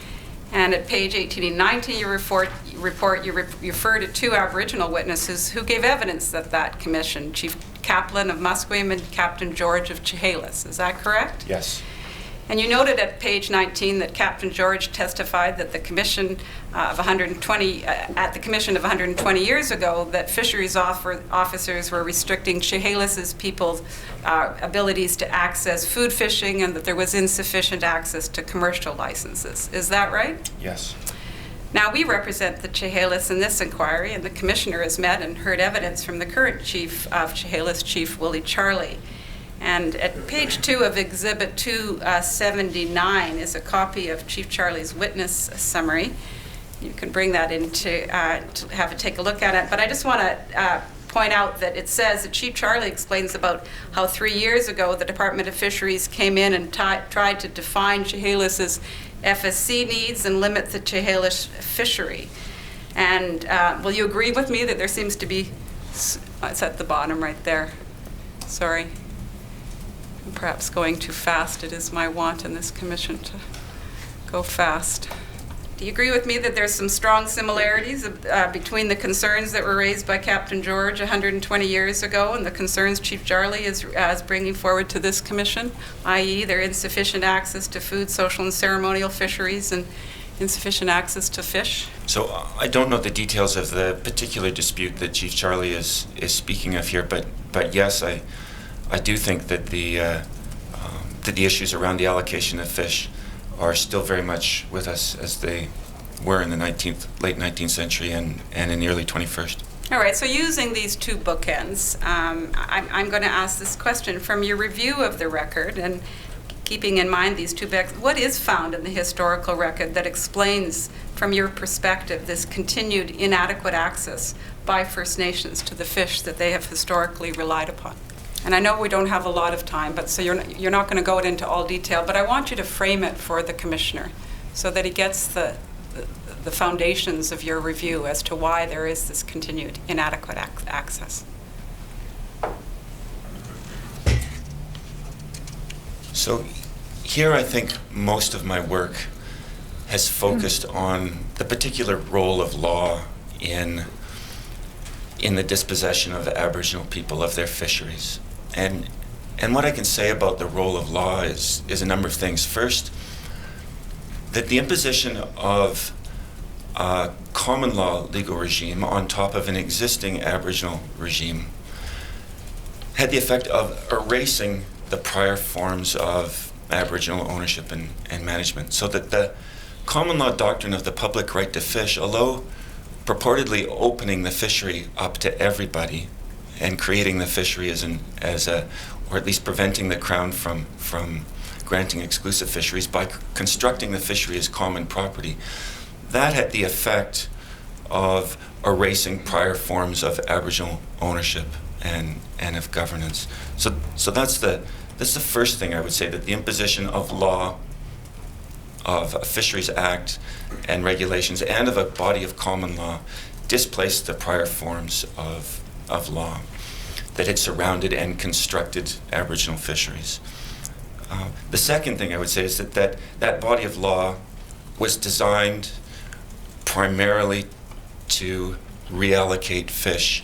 And at page 18 and 19, you refer to two Aboriginal witnesses who gave evidence that that commission, Chief Kaplan of Musqueam and Captain George of Chehalis. Is that correct? Yes. And you noted at page 19 that Captain George testified that the commission at the commission of 120 years ago, that fisheries officers were restricting Chehalis' people's abilities to access food fishing, and that there was insufficient access to commercial licenses. Is that right? Yes. Now, we represent the Chehalis in this inquiry, and the commissioner has met and heard evidence from the current chief of Chehalis, Chief Willie Charlie. And at page 2 of Exhibit 279 is a copy of Chief Charlie's witness summary. You can bring that in to have a take a look at it. But I just want to point out that it says that Chief Charlie explains about how 3 years ago the Department of Fisheries came in and tried to define Chehalis' FSC needs and limit the Chehalis fishery. And will you agree with me that there seems to be, it's at the bottom right there, sorry. Perhaps going too fast. It is my want in this commission to go fast. Do you agree with me that there's some strong similarities between the concerns that were raised by Captain George 120 years ago and the concerns Chief Charlie is bringing forward to this commission, i.e. their insufficient access to food, social, and ceremonial fisheries and insufficient access to fish? So I don't know the details of the particular dispute that Chief Charlie is speaking of here, but yes, I do think that the issues around the allocation of fish are still very much with us as they were in the late 19th century and in the early 21st. All right, so using these two bookends, I'm going to ask this question. From your review of the record and keeping in mind these two books, what is found in the historical record that explains, from your perspective, this continued inadequate access by First Nations to the fish that they have historically relied upon? And I know we don't have a lot of time, but so you're not going to go into all detail, but I want you to frame it for the commissioner so that he gets the foundations of your review as to why there is this continued inadequate access. So here I think most of my work has focused on the particular role of law in the dispossession of the Aboriginal people of their fisheries. And what I can say about the role of law is a number of things. First, that the imposition of a common law legal regime on top of an existing Aboriginal regime had the effect of erasing the prior forms of Aboriginal ownership and management, so that common law doctrine of the public right to fish, although purportedly opening the fishery up to everybody and creating the fishery or at least preventing the Crown from granting exclusive fisheries by constructing the fishery as common property, that had the effect of erasing prior forms of Aboriginal ownership and of governance. So that's the first thing I would say, that the imposition of law, of a Fisheries Act and regulations, and of a body of common law displaced the prior forms of law that had surrounded and constructed Aboriginal fisheries. The second thing I would say is that body of law was designed primarily to reallocate fish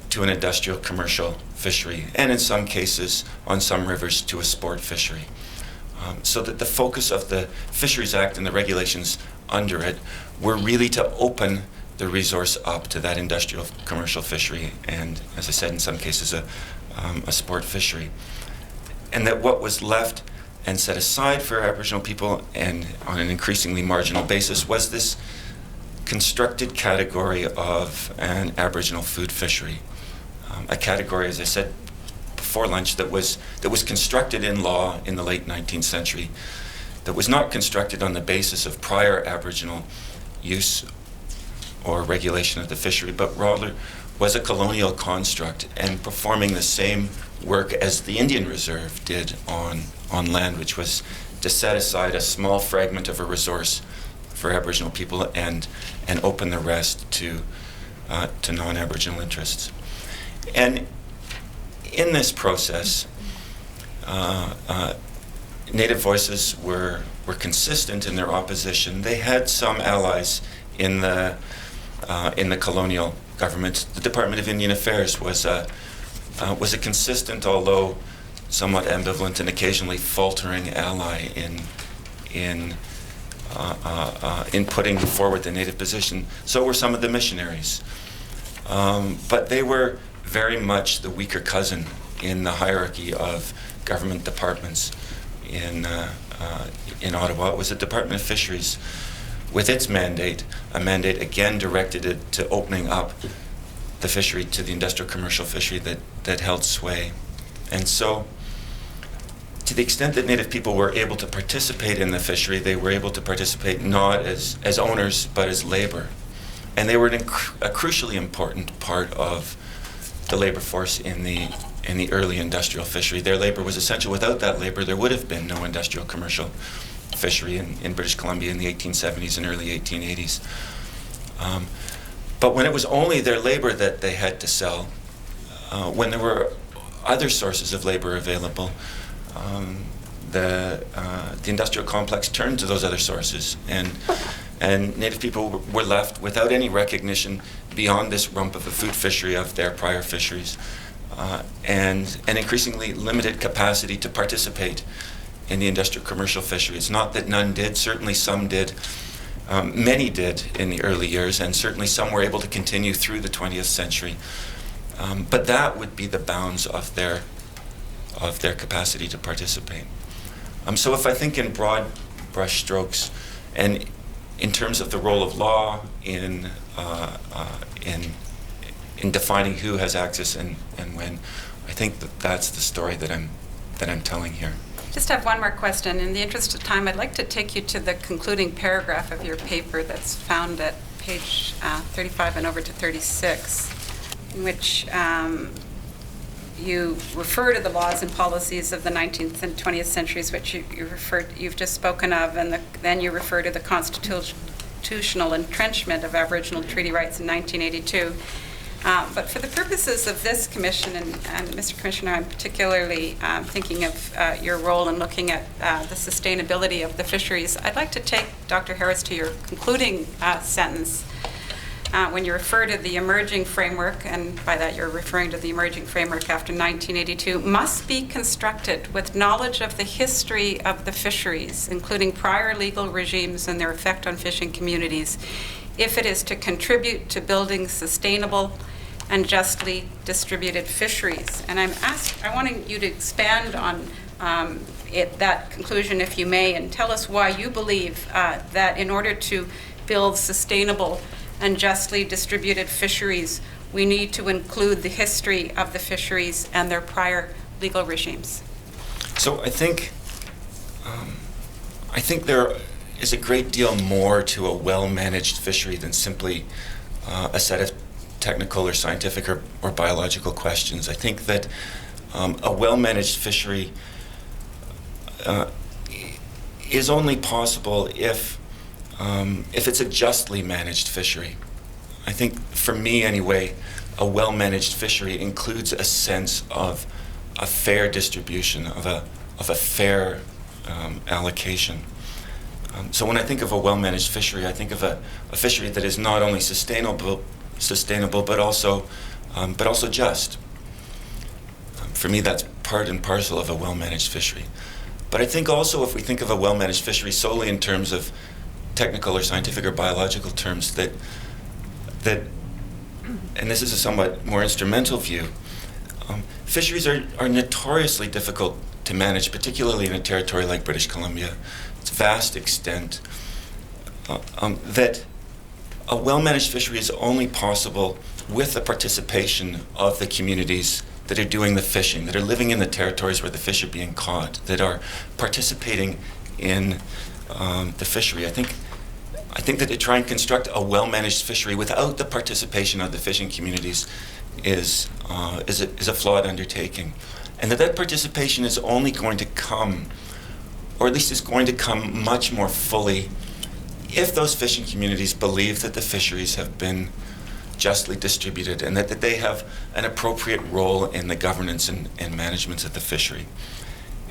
to an industrial commercial fishery, and in some cases, on some rivers, to a sport fishery. So that the focus of the Fisheries Act and the regulations under it were really to open the resource up to that industrial commercial fishery, and, as I said, in some cases, a sport fishery. And that what was left and set aside for Aboriginal people, and on an increasingly marginal basis, was this constructed category of an Aboriginal food fishery. A category, as I said before lunch, that was constructed in law in the late 19th century, that was not constructed on the basis of prior Aboriginal use or regulation of the fishery, but rather was a colonial construct and performing the same work as the Indian Reserve did on land, which was to set aside a small fragment of a resource for Aboriginal people and open the rest to non-Aboriginal interests. And in this process, Native voices were consistent in their opposition. They had some allies in the colonial government. The Department of Indian Affairs was a consistent, although somewhat ambivalent and occasionally faltering ally in putting forward the Native position. So were some of the missionaries, but they were very much the weaker cousin in the hierarchy of government departments in Ottawa. It was the Department of Fisheries, with its mandate, a mandate again directed it to opening up the fishery to the industrial commercial fishery that held sway. And so, to the extent that Native people were able to participate in the fishery, they were able to participate not as owners, but as labor. And they were a crucially important part of the labor force in the early industrial fishery. Their labor was essential. Without that labor, there would have been no industrial commercial fishery in British Columbia in the 1870s and early 1880s. But when it was only their labor that they had to sell, when there were other sources of labor available, the industrial complex turned to those other sources, and Native people were left without any recognition beyond this rump of a food fishery of their prior fisheries, and an increasingly limited capacity to participate in the industrial commercial fishery. It's not that none did, certainly some did. Many did in the early years, and certainly some were able to continue through the 20th century. But that would be the bounds of their capacity to participate. So if I think in broad brush strokes, and in terms of the role of law in defining who has access and when, I think that's the story that I'm telling here. Just have one more question. In the interest of time, I'd like to take you to the concluding paragraph of your paper that's found at page 35 and over to 36, in which you refer to the laws and policies of the 19th and 20th centuries, which you've just spoken of, and then you refer to the constitutional entrenchment of Aboriginal treaty rights in 1982. But for the purposes of this commission, and Mr. Commissioner, I'm particularly thinking of your role in looking at the sustainability of the fisheries, I'd like to take Dr. Harris to your concluding sentence when you refer to the emerging framework, and by that you're referring to the emerging framework after 1982, must be constructed with knowledge of the history of the fisheries, including prior legal regimes and their effect on fishing communities, if it is to contribute to building sustainable and justly distributed fisheries. And I wanted you to expand on, that conclusion, if you may, and tell us why you believe that in order to build sustainable and justly distributed fisheries, we need to include the history of the fisheries and their prior legal regimes. So I think there is a great deal more to a well-managed fishery than simply a set of technical or scientific or biological questions. I think that a well-managed fishery is only possible if it's a justly managed fishery. I think, for me anyway, a well-managed fishery includes a sense of a fair distribution, of a fair allocation. So when I think of a well-managed fishery, I think of a fishery that is not only sustainable, but also just. For me, that's part and parcel of a well-managed fishery. But I think also, if we think of a well-managed fishery solely in terms of technical or scientific or biological terms, that and this is a somewhat more instrumental view, fisheries are notoriously difficult to manage, particularly in a territory like British Columbia. It's vast extent. That a well-managed fishery is only possible with the participation of the communities that are doing the fishing, that are living in the territories where the fish are being caught, that are participating in the fishery. I think that to try and construct a well-managed fishery without the participation of the fishing communities is a flawed undertaking, and that participation is only going to come, or at least is going to come much more fully, if those fishing communities believe that the fisheries have been justly distributed and that they have an appropriate role in the governance and management of the fishery.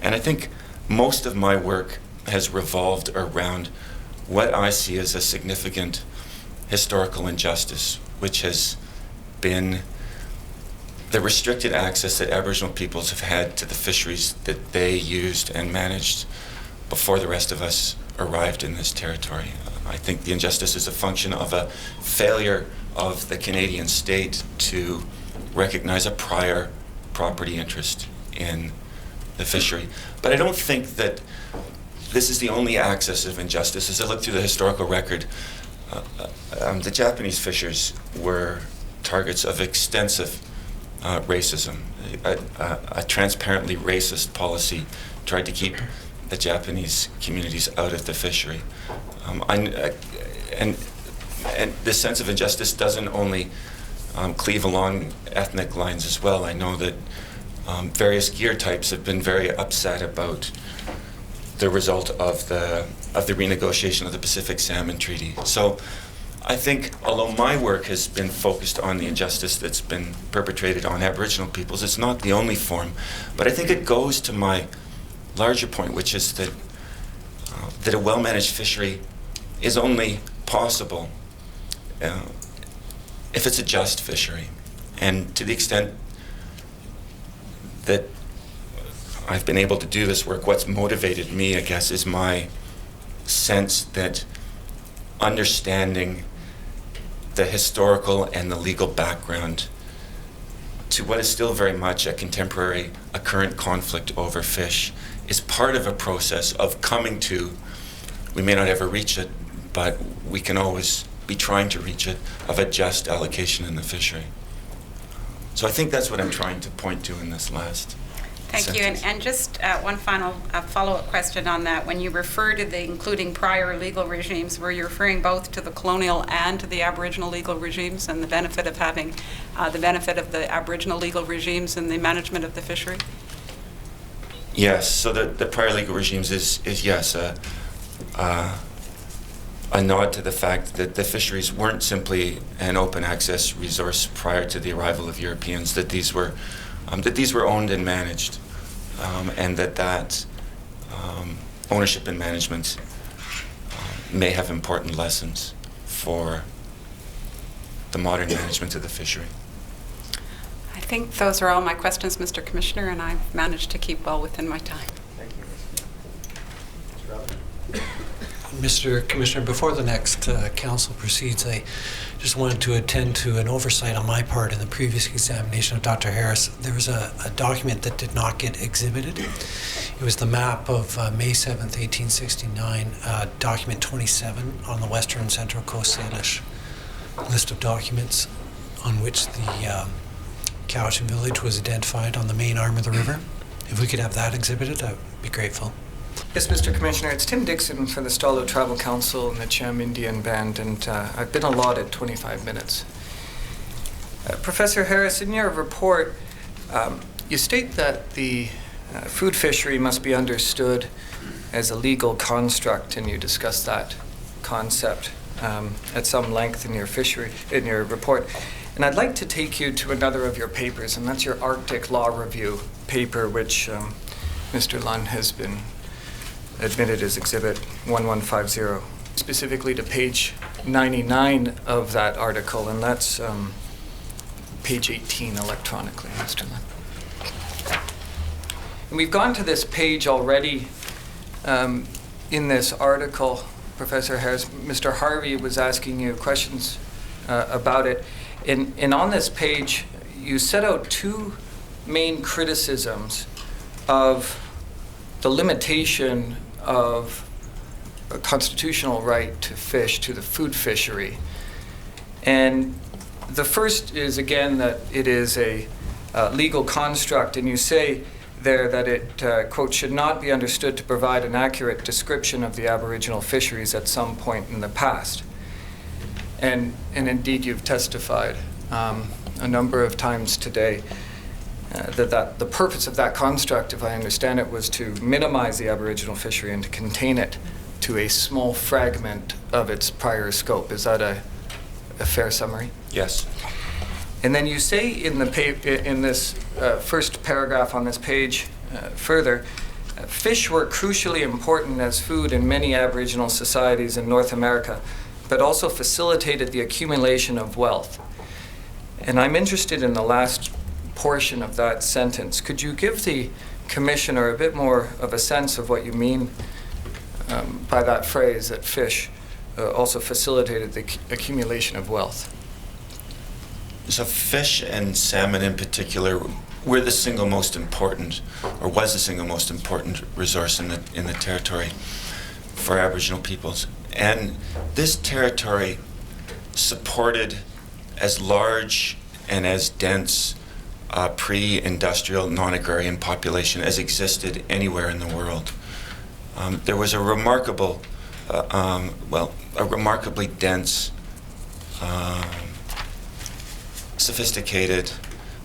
And I think most of my work has revolved around what I see as a significant historical injustice, which has been the restricted access that Aboriginal peoples have had to the fisheries that they used and managed before the rest of us arrived in this territory. I think the injustice is a function of a failure of the Canadian state to recognize a prior property interest in the fishery. But I don't think that this is the only axis of injustice. As I look through the historical record, the Japanese fishers were targets of extensive racism. A transparently racist policy tried to keep the Japanese communities out of the fishery. And this sense of injustice doesn't only cleave along ethnic lines as well. I know that various gear types have been very upset about the result of the renegotiation of the Pacific Salmon Treaty. So I think, although my work has been focused on the injustice that's been perpetrated on Aboriginal peoples, it's not the only form. But I think it goes to my larger point, which is that a well-managed fishery is only possible if it's a just fishery. And to the extent that I've been able to do this work, what's motivated me, I guess, is my sense that understanding the historical and the legal background to what is still very much a current conflict over fish is part of a process of coming to, we may not ever reach it, but we can always be trying to reach it, of a just allocation in the fishery. So I think that's what I'm trying to point to in this last Thank you. And just one final follow-up question on that. When you refer to the including prior legal regimes, were you referring both to the colonial and to the Aboriginal legal regimes and the benefit of having the benefit of the Aboriginal legal regimes in the management of the fishery? Yes. So the prior legal regimes is yes, a nod to the fact that the fisheries weren't simply an open access resource prior to the arrival of Europeans, that these were owned and managed, and that ownership and management may have important lessons for the modern management of the fishery. I think those are all my questions, Mr. Commissioner, and I've managed to keep well within my time. Thank you. Mr. Roberts? Mr. Commissioner, before the next council proceeds, I just wanted to attend to an oversight on my part in the previous examination of Dr. Harris. There was a document that did not get exhibited. It was the map of May 7th, 1869, document 27 on the Western Central Coast Salish list of documents on which the Cowichan village was identified on the main arm of the river. If we could have that exhibited, I would be grateful. Yes, Mr. Commissioner, it's Tim Dixon for the Stalo Tribal Council and the Cham Indian Band, and I've been allotted 25 minutes. Professor Harris, in your report, you state that the food fishery must be understood as a legal construct, and you discuss that concept at some length in your report. And I'd like to take you to another of your papers, and that's your Arctic Law Review paper, which Mr. Lund has been admitted as Exhibit 1150, specifically to page 99 of that article, and that's page 18 electronically, Mr. Lund. And we've gone to this page already in this article, Professor Harris. Mr. Harvey was asking you questions about it. And on this page, you set out two main criticisms of the limitation of a constitutional right to fish, to the food fishery. And the first is, again, that it is a legal construct, and you say there that it, quote, should not be understood to provide an accurate description of the Aboriginal fisheries at some point in the past. And indeed, you've testified a number of times today that the purpose of that construct, if I understand it, was to minimize the Aboriginal fishery and to contain it to a small fragment of its prior scope. Is that a fair summary? Yes. And then you say in this first paragraph on this page further, fish were crucially important as food in many Aboriginal societies in North America, but also facilitated the accumulation of wealth. And I'm interested in the last portion of that sentence. Could you give the Commissioner a bit more of a sense of what you mean by that phrase, that fish also facilitated the accumulation of wealth? So fish and salmon in particular were the single most important, or was the single most important resource in the territory for Aboriginal peoples. And this territory supported as large and as dense pre-industrial, non-agrarian population as existed anywhere in the world. There was a remarkably dense, sophisticated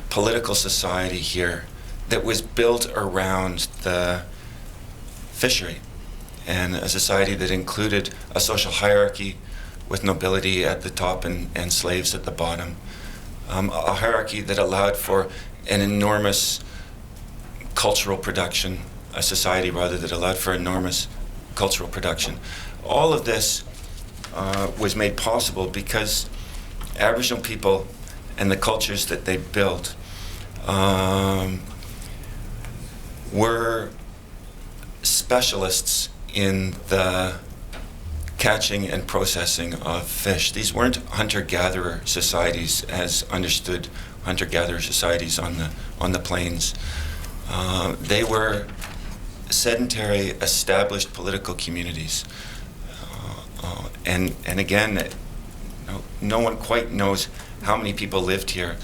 political society here that was built around the fishery, and a society that included a social hierarchy with nobility at the top and slaves at the bottom. A hierarchy that allowed for an enormous cultural production, a society rather that allowed for enormous cultural production. All of this was made possible because Aboriginal people and the cultures that they built were specialists in the catching and processing of fish. These weren't hunter-gatherer societies as understood hunter-gatherer societies on the plains. They were sedentary, established political communities. And again, no one quite knows how many people lived here.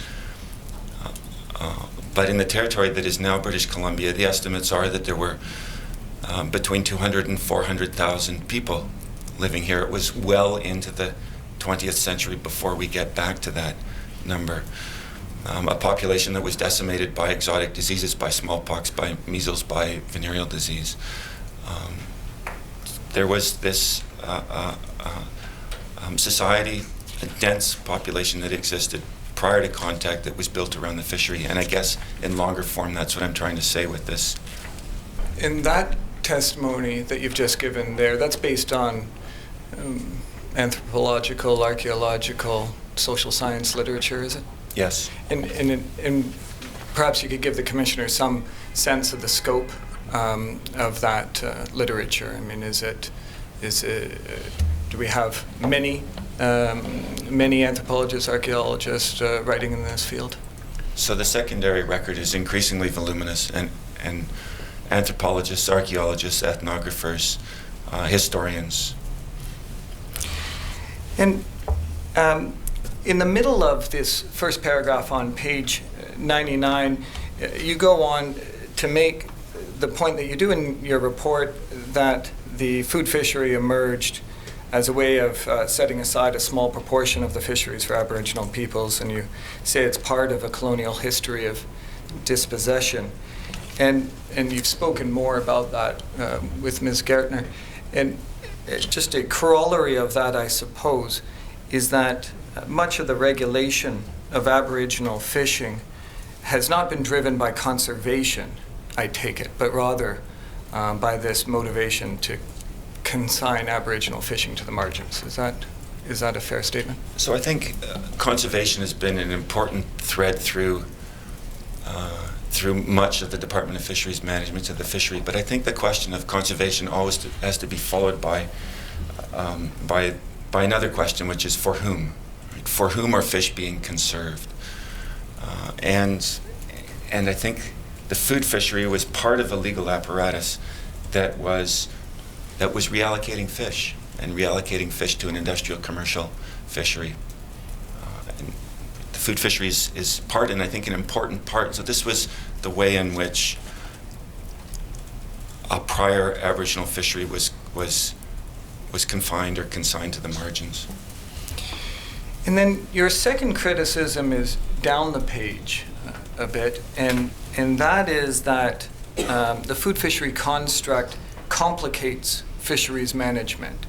But in the territory that is now British Columbia, the estimates are that there were between 200 and 400,000 people living here. It was well into the 20th century before we get back to that number. A population that was decimated by exotic diseases, by smallpox, by measles, by venereal disease. There was this society, a dense population that existed prior to contact that was built around the fishery. And I guess in longer form, that's what I'm trying to say with this. In that testimony that you've just given there, that's based on anthropological, archaeological, social science literature, is it? Yes. And perhaps you could give the Commissioner some sense of the scope of that literature. I mean, is it Do we have many anthropologists, archaeologists writing in this field? So the secondary record is increasingly voluminous, and anthropologists, archaeologists, ethnographers, historians. And in the middle of this first paragraph on page 99, you go on to make the point that you do in your report that the food fishery emerged as a way of setting aside a small proportion of the fisheries for Aboriginal peoples, and you say it's part of a colonial history of dispossession. And you've spoken more about that with Ms. Gertner. And just a corollary of that, I suppose, is that much of the regulation of Aboriginal fishing has not been driven by conservation, I take it, but rather by this motivation to consign Aboriginal fishing to the margins. Is that a fair statement? So I think conservation has been an important thread through much of the Department of Fisheries management of the fishery, but I think the question of conservation always has to be followed by another question, which is for whom? Right? For whom are fish being conserved? And I think the food fishery was part of a legal apparatus that was reallocating fish to an industrial commercial fishery. And the food fishery is part, and I think an important part. So this was the way in which a prior Aboriginal fishery was confined or consigned to the margins. And then your second criticism is down the page a bit, and that is that the food fishery construct complicates fisheries management.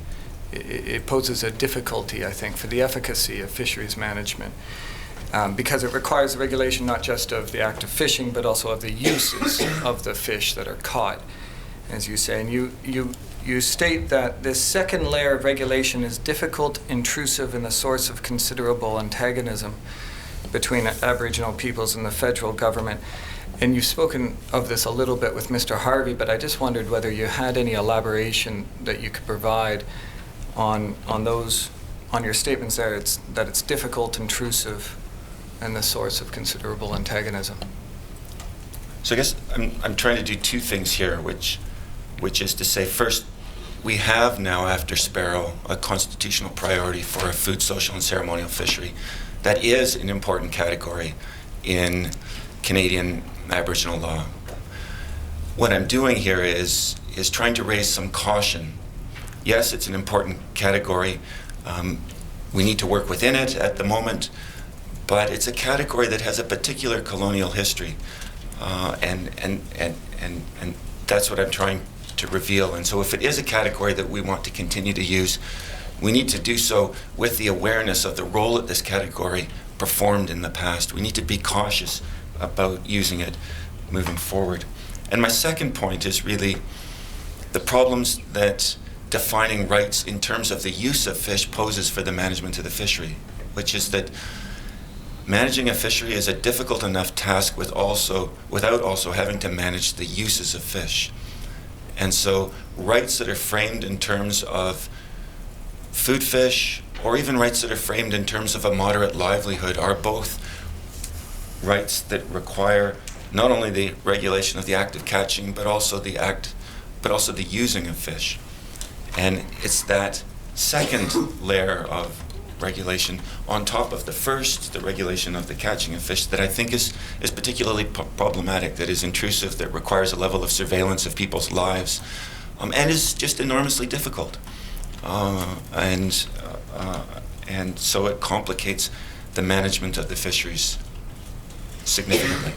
It poses a difficulty, I think, for the efficacy of fisheries management because it requires the regulation not just of the act of fishing, but also of the uses of the fish that are caught, as you say. And you state that this second layer of regulation is difficult, intrusive, and a source of considerable antagonism between Aboriginal peoples and the federal government. And you've spoken of this a little bit with Mr. Harvey, but I just wondered whether you had any elaboration that you could provide on your statements there. That it's difficult, intrusive, and the source of considerable antagonism. So I guess I'm trying to do two things here, which is to say, first, we have now, after Sparrow, a constitutional priority for a food, social, and ceremonial fishery. That is an important category in Canadian Aboriginal law. What I'm doing here is trying to raise some caution. Yes, it's an important category. We need to work within it at the moment, but it's a category that has a particular colonial history, and that's what I'm trying to reveal. And so if it is a category that we want to continue to use, we need to do so with the awareness of the role that this category performed in the past. We need to be cautious about using it moving forward. And my second point is really the problems that defining rights in terms of the use of fish poses for the management of the fishery, which is that managing a fishery is a difficult enough task without also having to manage the uses of fish. And so rights that are framed in terms of food fish, or even rights that are framed in terms of a moderate livelihood, are both rights that require not only the regulation of the act of catching, but also the using of fish. And it's that second layer of regulation on top of the first, the regulation of the catching of fish, that I think is particularly problematic, that is intrusive, that requires a level of surveillance of people's lives, and is just enormously difficult. And so it complicates the management of the fisheries significantly.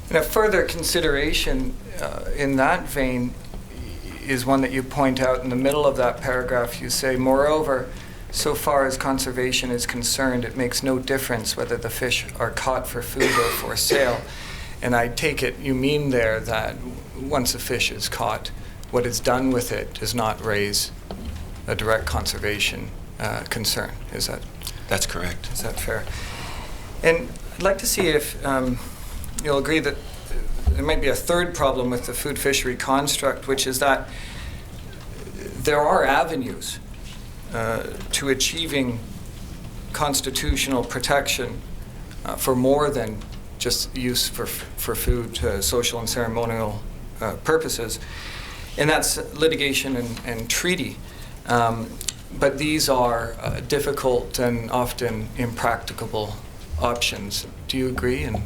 And a further consideration in that vein is one that you point out in the middle of that paragraph. You say, moreover, so far as conservation is concerned, it makes no difference whether the fish are caught for food or for sale. And I take it you mean there that once a fish is caught, what is done with it does not raise a direct conservation concern. Is that? That's correct. Is that fair? And I'd like to see if you'll agree that there might be a third problem with the food fishery construct, which is that there are avenues to achieving constitutional protection for more than just use for food, social and ceremonial purposes, and that's litigation and treaty. But these are difficult and often impracticable options. Do you agree? And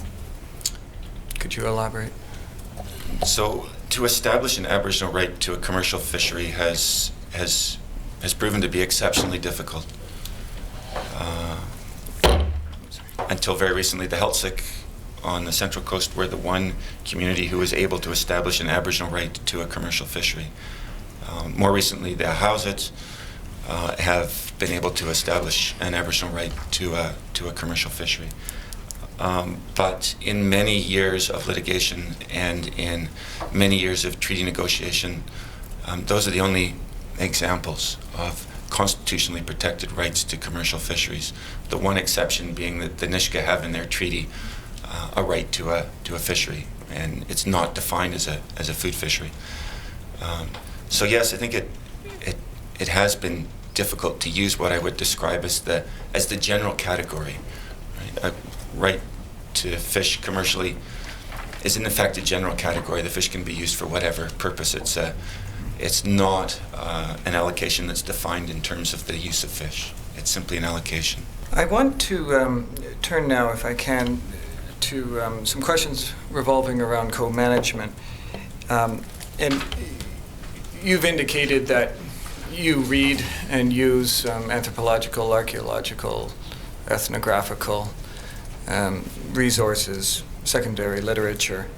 could you elaborate? So, to establish an Aboriginal right to a commercial fishery has proven to be exceptionally difficult. Until very recently, the Heiltsuk on the Central Coast were the one community who was able to establish an Aboriginal right to a commercial fishery. More recently, the Hausits have been able to establish an Aboriginal right to a commercial fishery. But in many years of litigation and in many years of treaty negotiation, those are the only examples of constitutionally protected rights to commercial fisheries. The one exception being that the Nisga'a have in their treaty a right to a fishery, and it's not defined as a food fishery. So yes, I think it has been difficult to use what I would describe as the general category. Right? A right to fish commercially is in effect a general category. The fish can be used for whatever purpose. It's not an allocation that's defined in terms of the use of fish. It's simply an allocation. I want to turn now, if I can, to some questions revolving around co-management. And you've indicated that you read and use anthropological, archaeological, ethnographical resources, secondary literature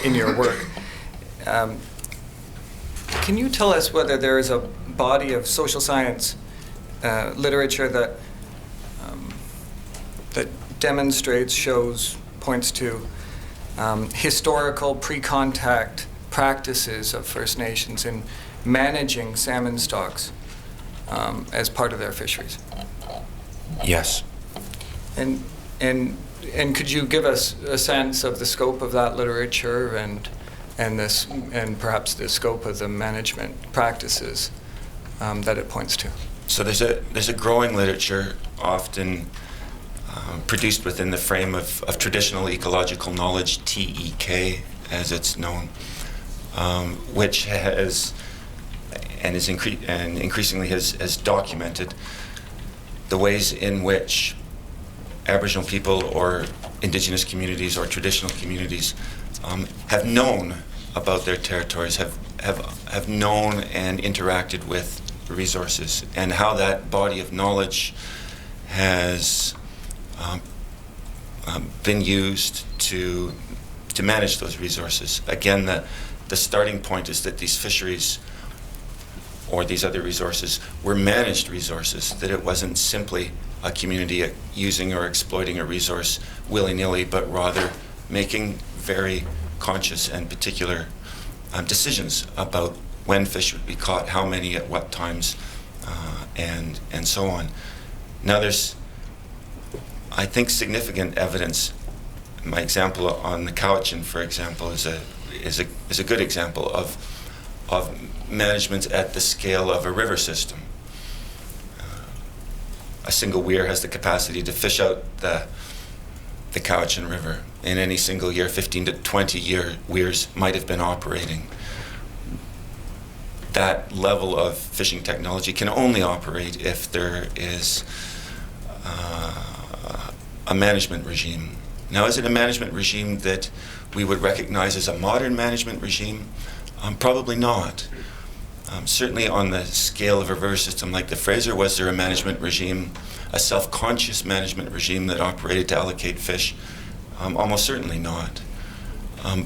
in your work. Can you tell us whether there is a body of social science literature that demonstrates, shows, points to historical pre-contact practices of First Nations in managing salmon stocks as part of their fisheries? Yes. And could you give us a sense of the scope of that literature and perhaps the scope of the management practices that it points to? So there's a growing literature, often produced within the frame of traditional ecological knowledge, TEK as it's known, which has and increasingly has documented the ways in which Aboriginal people or Indigenous communities or traditional communities have known about their territories, have known and interacted with resources, and how that body of knowledge has been used to manage those resources. Again, the starting point is that these fisheries or these other resources were managed resources, that it wasn't simply a community using or exploiting a resource willy-nilly, but rather making very conscious and particular decisions about when fish would be caught, how many at what times, and so on. Now there's, I think, significant evidence. My example on the Cowichan, for example, is a good example of management at the scale of a river system. A single weir has the capacity to fish out the Cowichan River. In any single year, 15 to 20 weirs might have been operating. That level of fishing technology can only operate if there is a management regime. Now, is it a management regime that we would recognize as a modern management regime? Probably not. Certainly on the scale of a river system like the Fraser, was there a management regime, a self-conscious management regime that operated to allocate fish? Almost certainly not.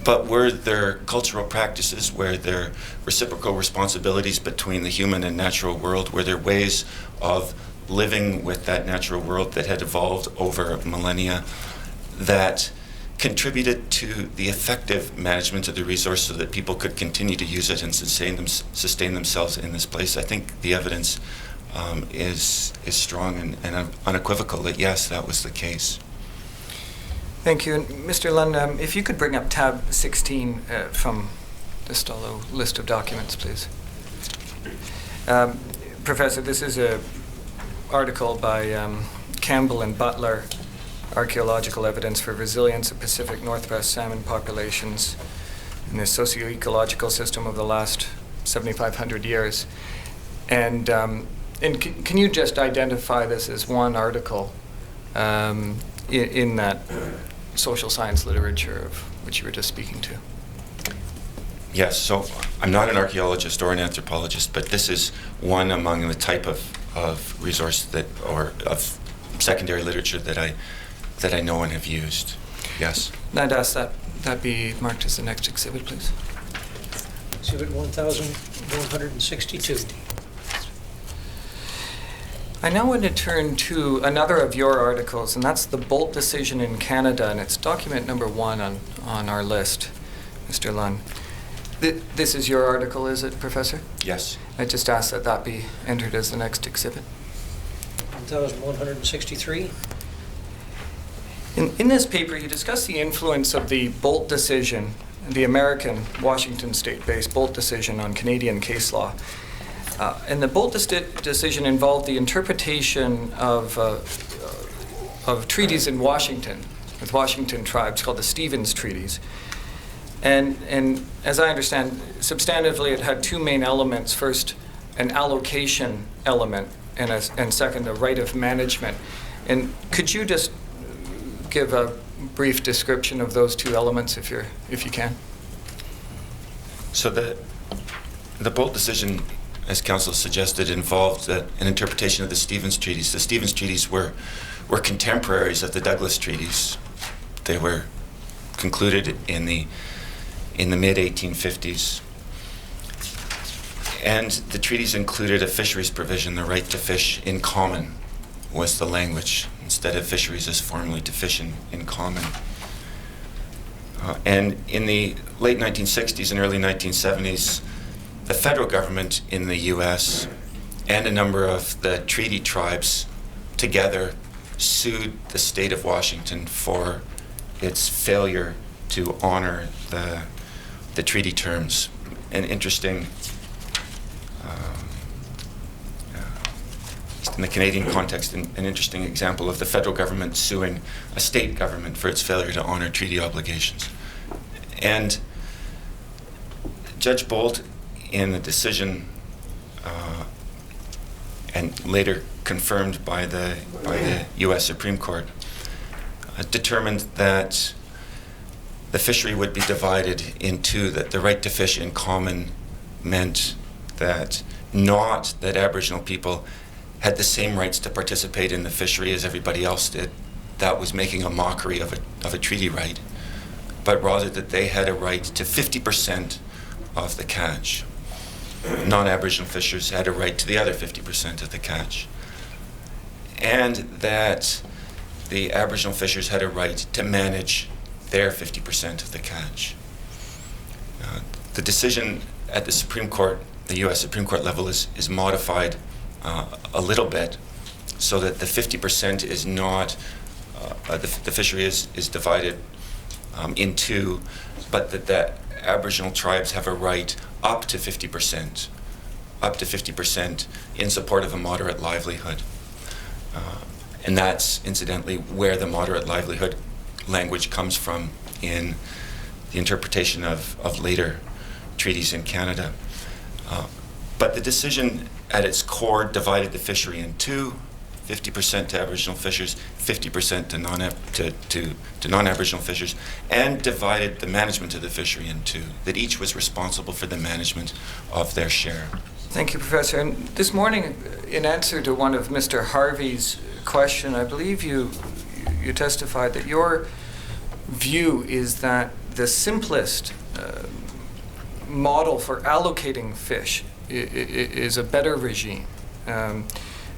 But were there cultural practices, were there reciprocal responsibilities between the human and natural world? Were there ways of living with that natural world that had evolved over millennia that contributed to the effective management of the resource so that people could continue to use it and sustain themselves in this place? I think the evidence is strong and unequivocal that yes, that was the case. Thank you. And Mr. Lund, if you could bring up tab 16 from the Stalo list of documents, please. Professor, this is an article by Campbell and Butler, Archaeological Evidence for Resilience of Pacific Northwest Salmon Populations in the Socio-Ecological System of the Last 7,500 Years. And can you just identify this as one article in that social science literature of which you were just speaking to? Yes, so I'm not an archaeologist or an anthropologist, but this is one among the type of resource or of secondary literature that I know and have used. Yes. I'd ask that be marked as the next exhibit, please. Exhibit 1162. I now want to turn to another of your articles, and that's the Bolt decision in Canada, and it's document number 1 on our list, Mr. Lunn. This is your article, is it, Professor? Yes. I just ask that be entered as the next exhibit. 1163. In this paper, you discuss the influence of the Bolt decision, the American Washington state-based Bolt decision on Canadian case law. And the Bolt decision involved the interpretation of treaties in Washington, with Washington tribes, called the Stevens Treaties. And as I understand, substantively it had two main elements. First, an allocation element, and second, a right of management. And could you just give a brief description of those two elements, if you can? So the Bolt decision, as counsel suggested, involved an interpretation of the Stevens Treaties. The Stevens Treaties were contemporaries of the Douglas Treaties. They were concluded in the mid-1850s. And the treaties included a fisheries provision. The right to fish in common was the language, instead of fisheries as formerly to fish in common. And in the late 1960s and early 1970s, the federal government in the U.S. and a number of the treaty tribes together sued the state of Washington for its failure to honor the treaty terms. An interesting, in the Canadian context, an interesting example of the federal government suing a state government for its failure to honor treaty obligations. And Judge Bolt, in the decision, and later confirmed by the U.S. Supreme Court, determined that the fishery would be divided in two, that the right to fish in common meant that not that Aboriginal people had the same rights to participate in the fishery as everybody else did. That was making a mockery of a treaty right, but rather that they had a right to 50% of the catch. Non-Aboriginal fishers had a right to the other 50% of the catch. And that the Aboriginal fishers had a right to manage their 50% of the catch. The decision at the Supreme Court, the U.S. Supreme Court level, is modified a little bit so that the 50% is not, the fishery is divided in two, but that the Aboriginal tribes have a right up to 50% in support of a moderate livelihood. And that's, incidentally, where the moderate livelihood language comes from in the interpretation of later treaties in Canada. But the decision at its core divided the fishery in two, 50% to Aboriginal fishers, 50% to non-Aboriginal fishers, and divided the management of the fishery in two, that each was responsible for the management of their share. Thank you, Professor. And this morning, in answer to one of Mr. Harvey's question, I believe you testified that your view is that the simplest model for allocating fish is a better regime. I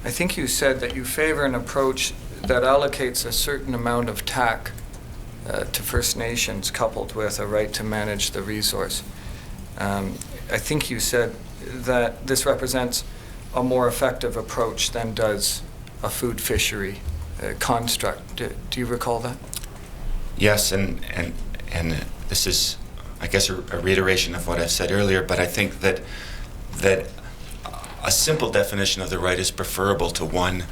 think you said that you favor an approach that allocates a certain amount of TAC to First Nations coupled with a right to manage the resource. I think you said that this represents a more effective approach than does a food fishery construct. Do you recall that? Yes, and this is, I guess, a reiteration of what I've said earlier, but I think that a simple definition of the right is preferable to one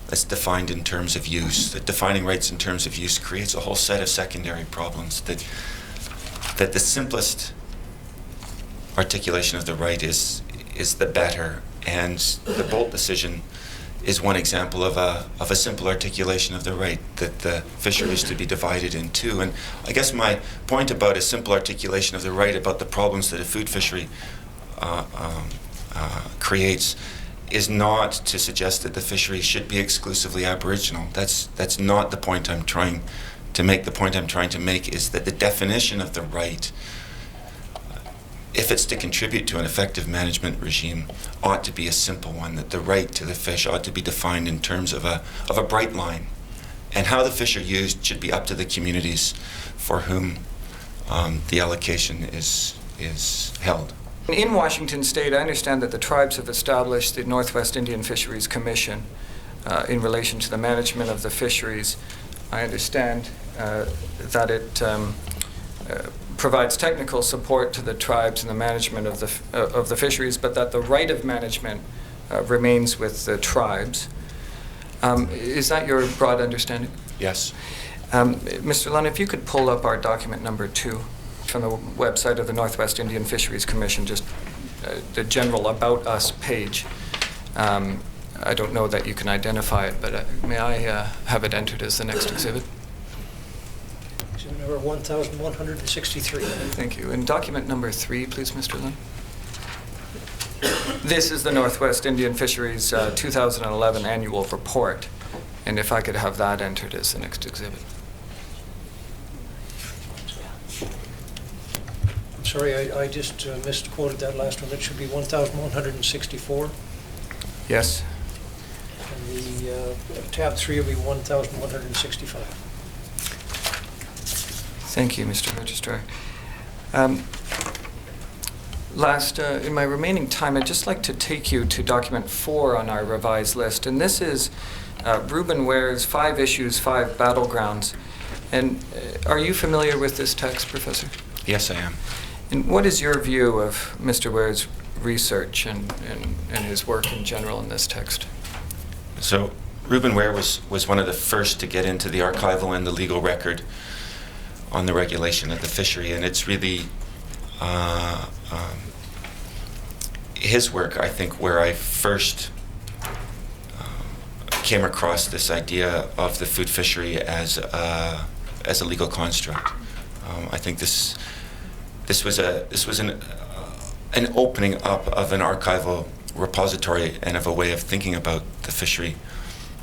that's defined in terms of use. That defining rights in terms of use creates a whole set of secondary problems. That the simplest articulation of the right is the better, and the Bolt decision is one example of a simple articulation of the right, that the fishery is to be divided in two. And I guess my point about a simple articulation of the right, about the problems that a food fishery creates, is not to suggest that the fishery should be exclusively Aboriginal. That's not the point I'm trying to make. The point I'm trying to make is that the definition of the right, if it's to contribute to an effective management regime, ought to be a simple one, that the right to the fish ought to be defined in terms of a bright line. And how the fish are used should be up to the communities for whom the allocation is held. In Washington State, I understand that the tribes have established the Northwest Indian Fisheries Commission in relation to the management of the fisheries. I understand that it provides technical support to the tribes in the management of the fisheries, but that the right of management remains with the tribes. Is that your broad understanding? Yes. Mr. Lunn, if you could pull up our document number 2 from the website of the Northwest Indian Fisheries Commission, just the general About Us page. I don't know that you can identify it, but may I have it entered as the next exhibit? Exhibit number 1163. Thank you. And document number 3, please, Mr. Lynn. This is the Northwest Indian Fisheries 2011 annual report, and if I could have that entered as the next exhibit. I'm sorry, I just misquoted that last one. It should be 1164. Yes. And the tab 3 will be 1165. Thank you, Mr. Registrar. In my remaining time, I'd just like to take you to document 4 on our revised list, and this is Reuben Ware's 5 Issues, 5 Battlegrounds. And are you familiar with this text, Professor? Yes, I am. And what is your view of Mr. Ware's research and his work in general in this text? So Reuben Ware was one of the first to get into the archival and the legal record on the regulation of the fishery, and it's really his work, I think, where I first came across this idea of the food fishery as a legal construct. I think this was an opening up of an archival repository and of a way of thinking about the fishery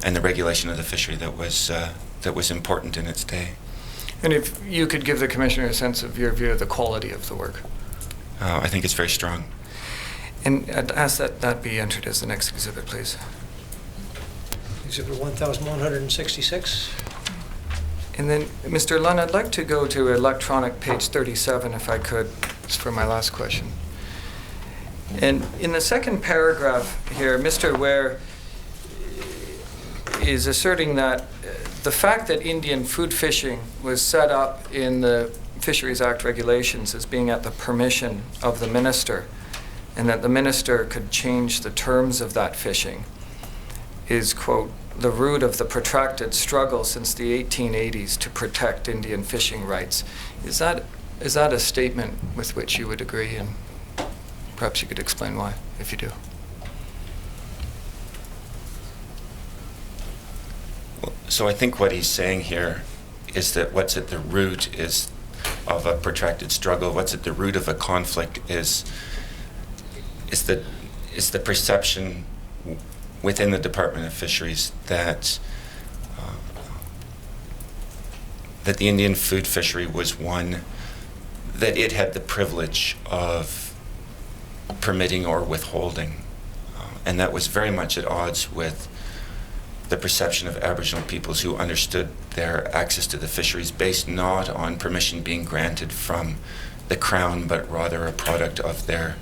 and the regulation of the fishery that was important in its day. And if you could give the Commissioner a sense of your view of the quality of the work. I think it's very strong. And I'd ask that that be entered as the next exhibit, please. Exhibit 1166. And then, Mr. Lunn, I'd like to go to electronic page 37, if I could, for my last question. And in the second paragraph here, Mr. Ware is asserting that the fact that Indian food fishing was set up in the Fisheries Act regulations as being at the permission of the minister, and that the minister could change the terms of that fishing, is, quote, the root of the protracted struggle since the 1880s to protect Indian fishing rights. Is that a statement with which you would agree? And perhaps you could explain why, if you do. So I think what he's saying here is that what's at the root is of a protracted struggle. What's at the root of a conflict is the perception within the Department of Fisheries that the Indian food fishery was one that it had the privilege of permitting or withholding, and that was very much at odds with the perception of Aboriginal peoples who understood their access to the fisheries based not on permission being granted from the Crown, but rather a product of their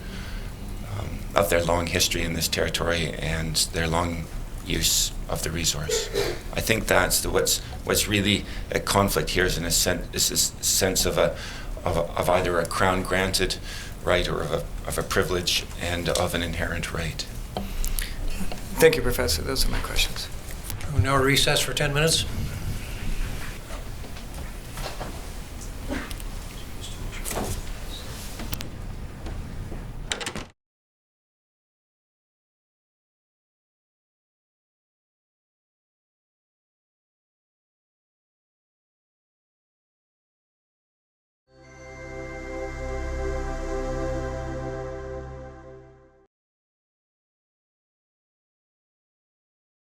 long history in this territory and their long use of the resource. I think that's what's really a conflict here is a sense of either a Crown granted right or of a privilege and of an inherent right. Thank you, Professor. Those are my questions. We'll now recess for 10 minutes.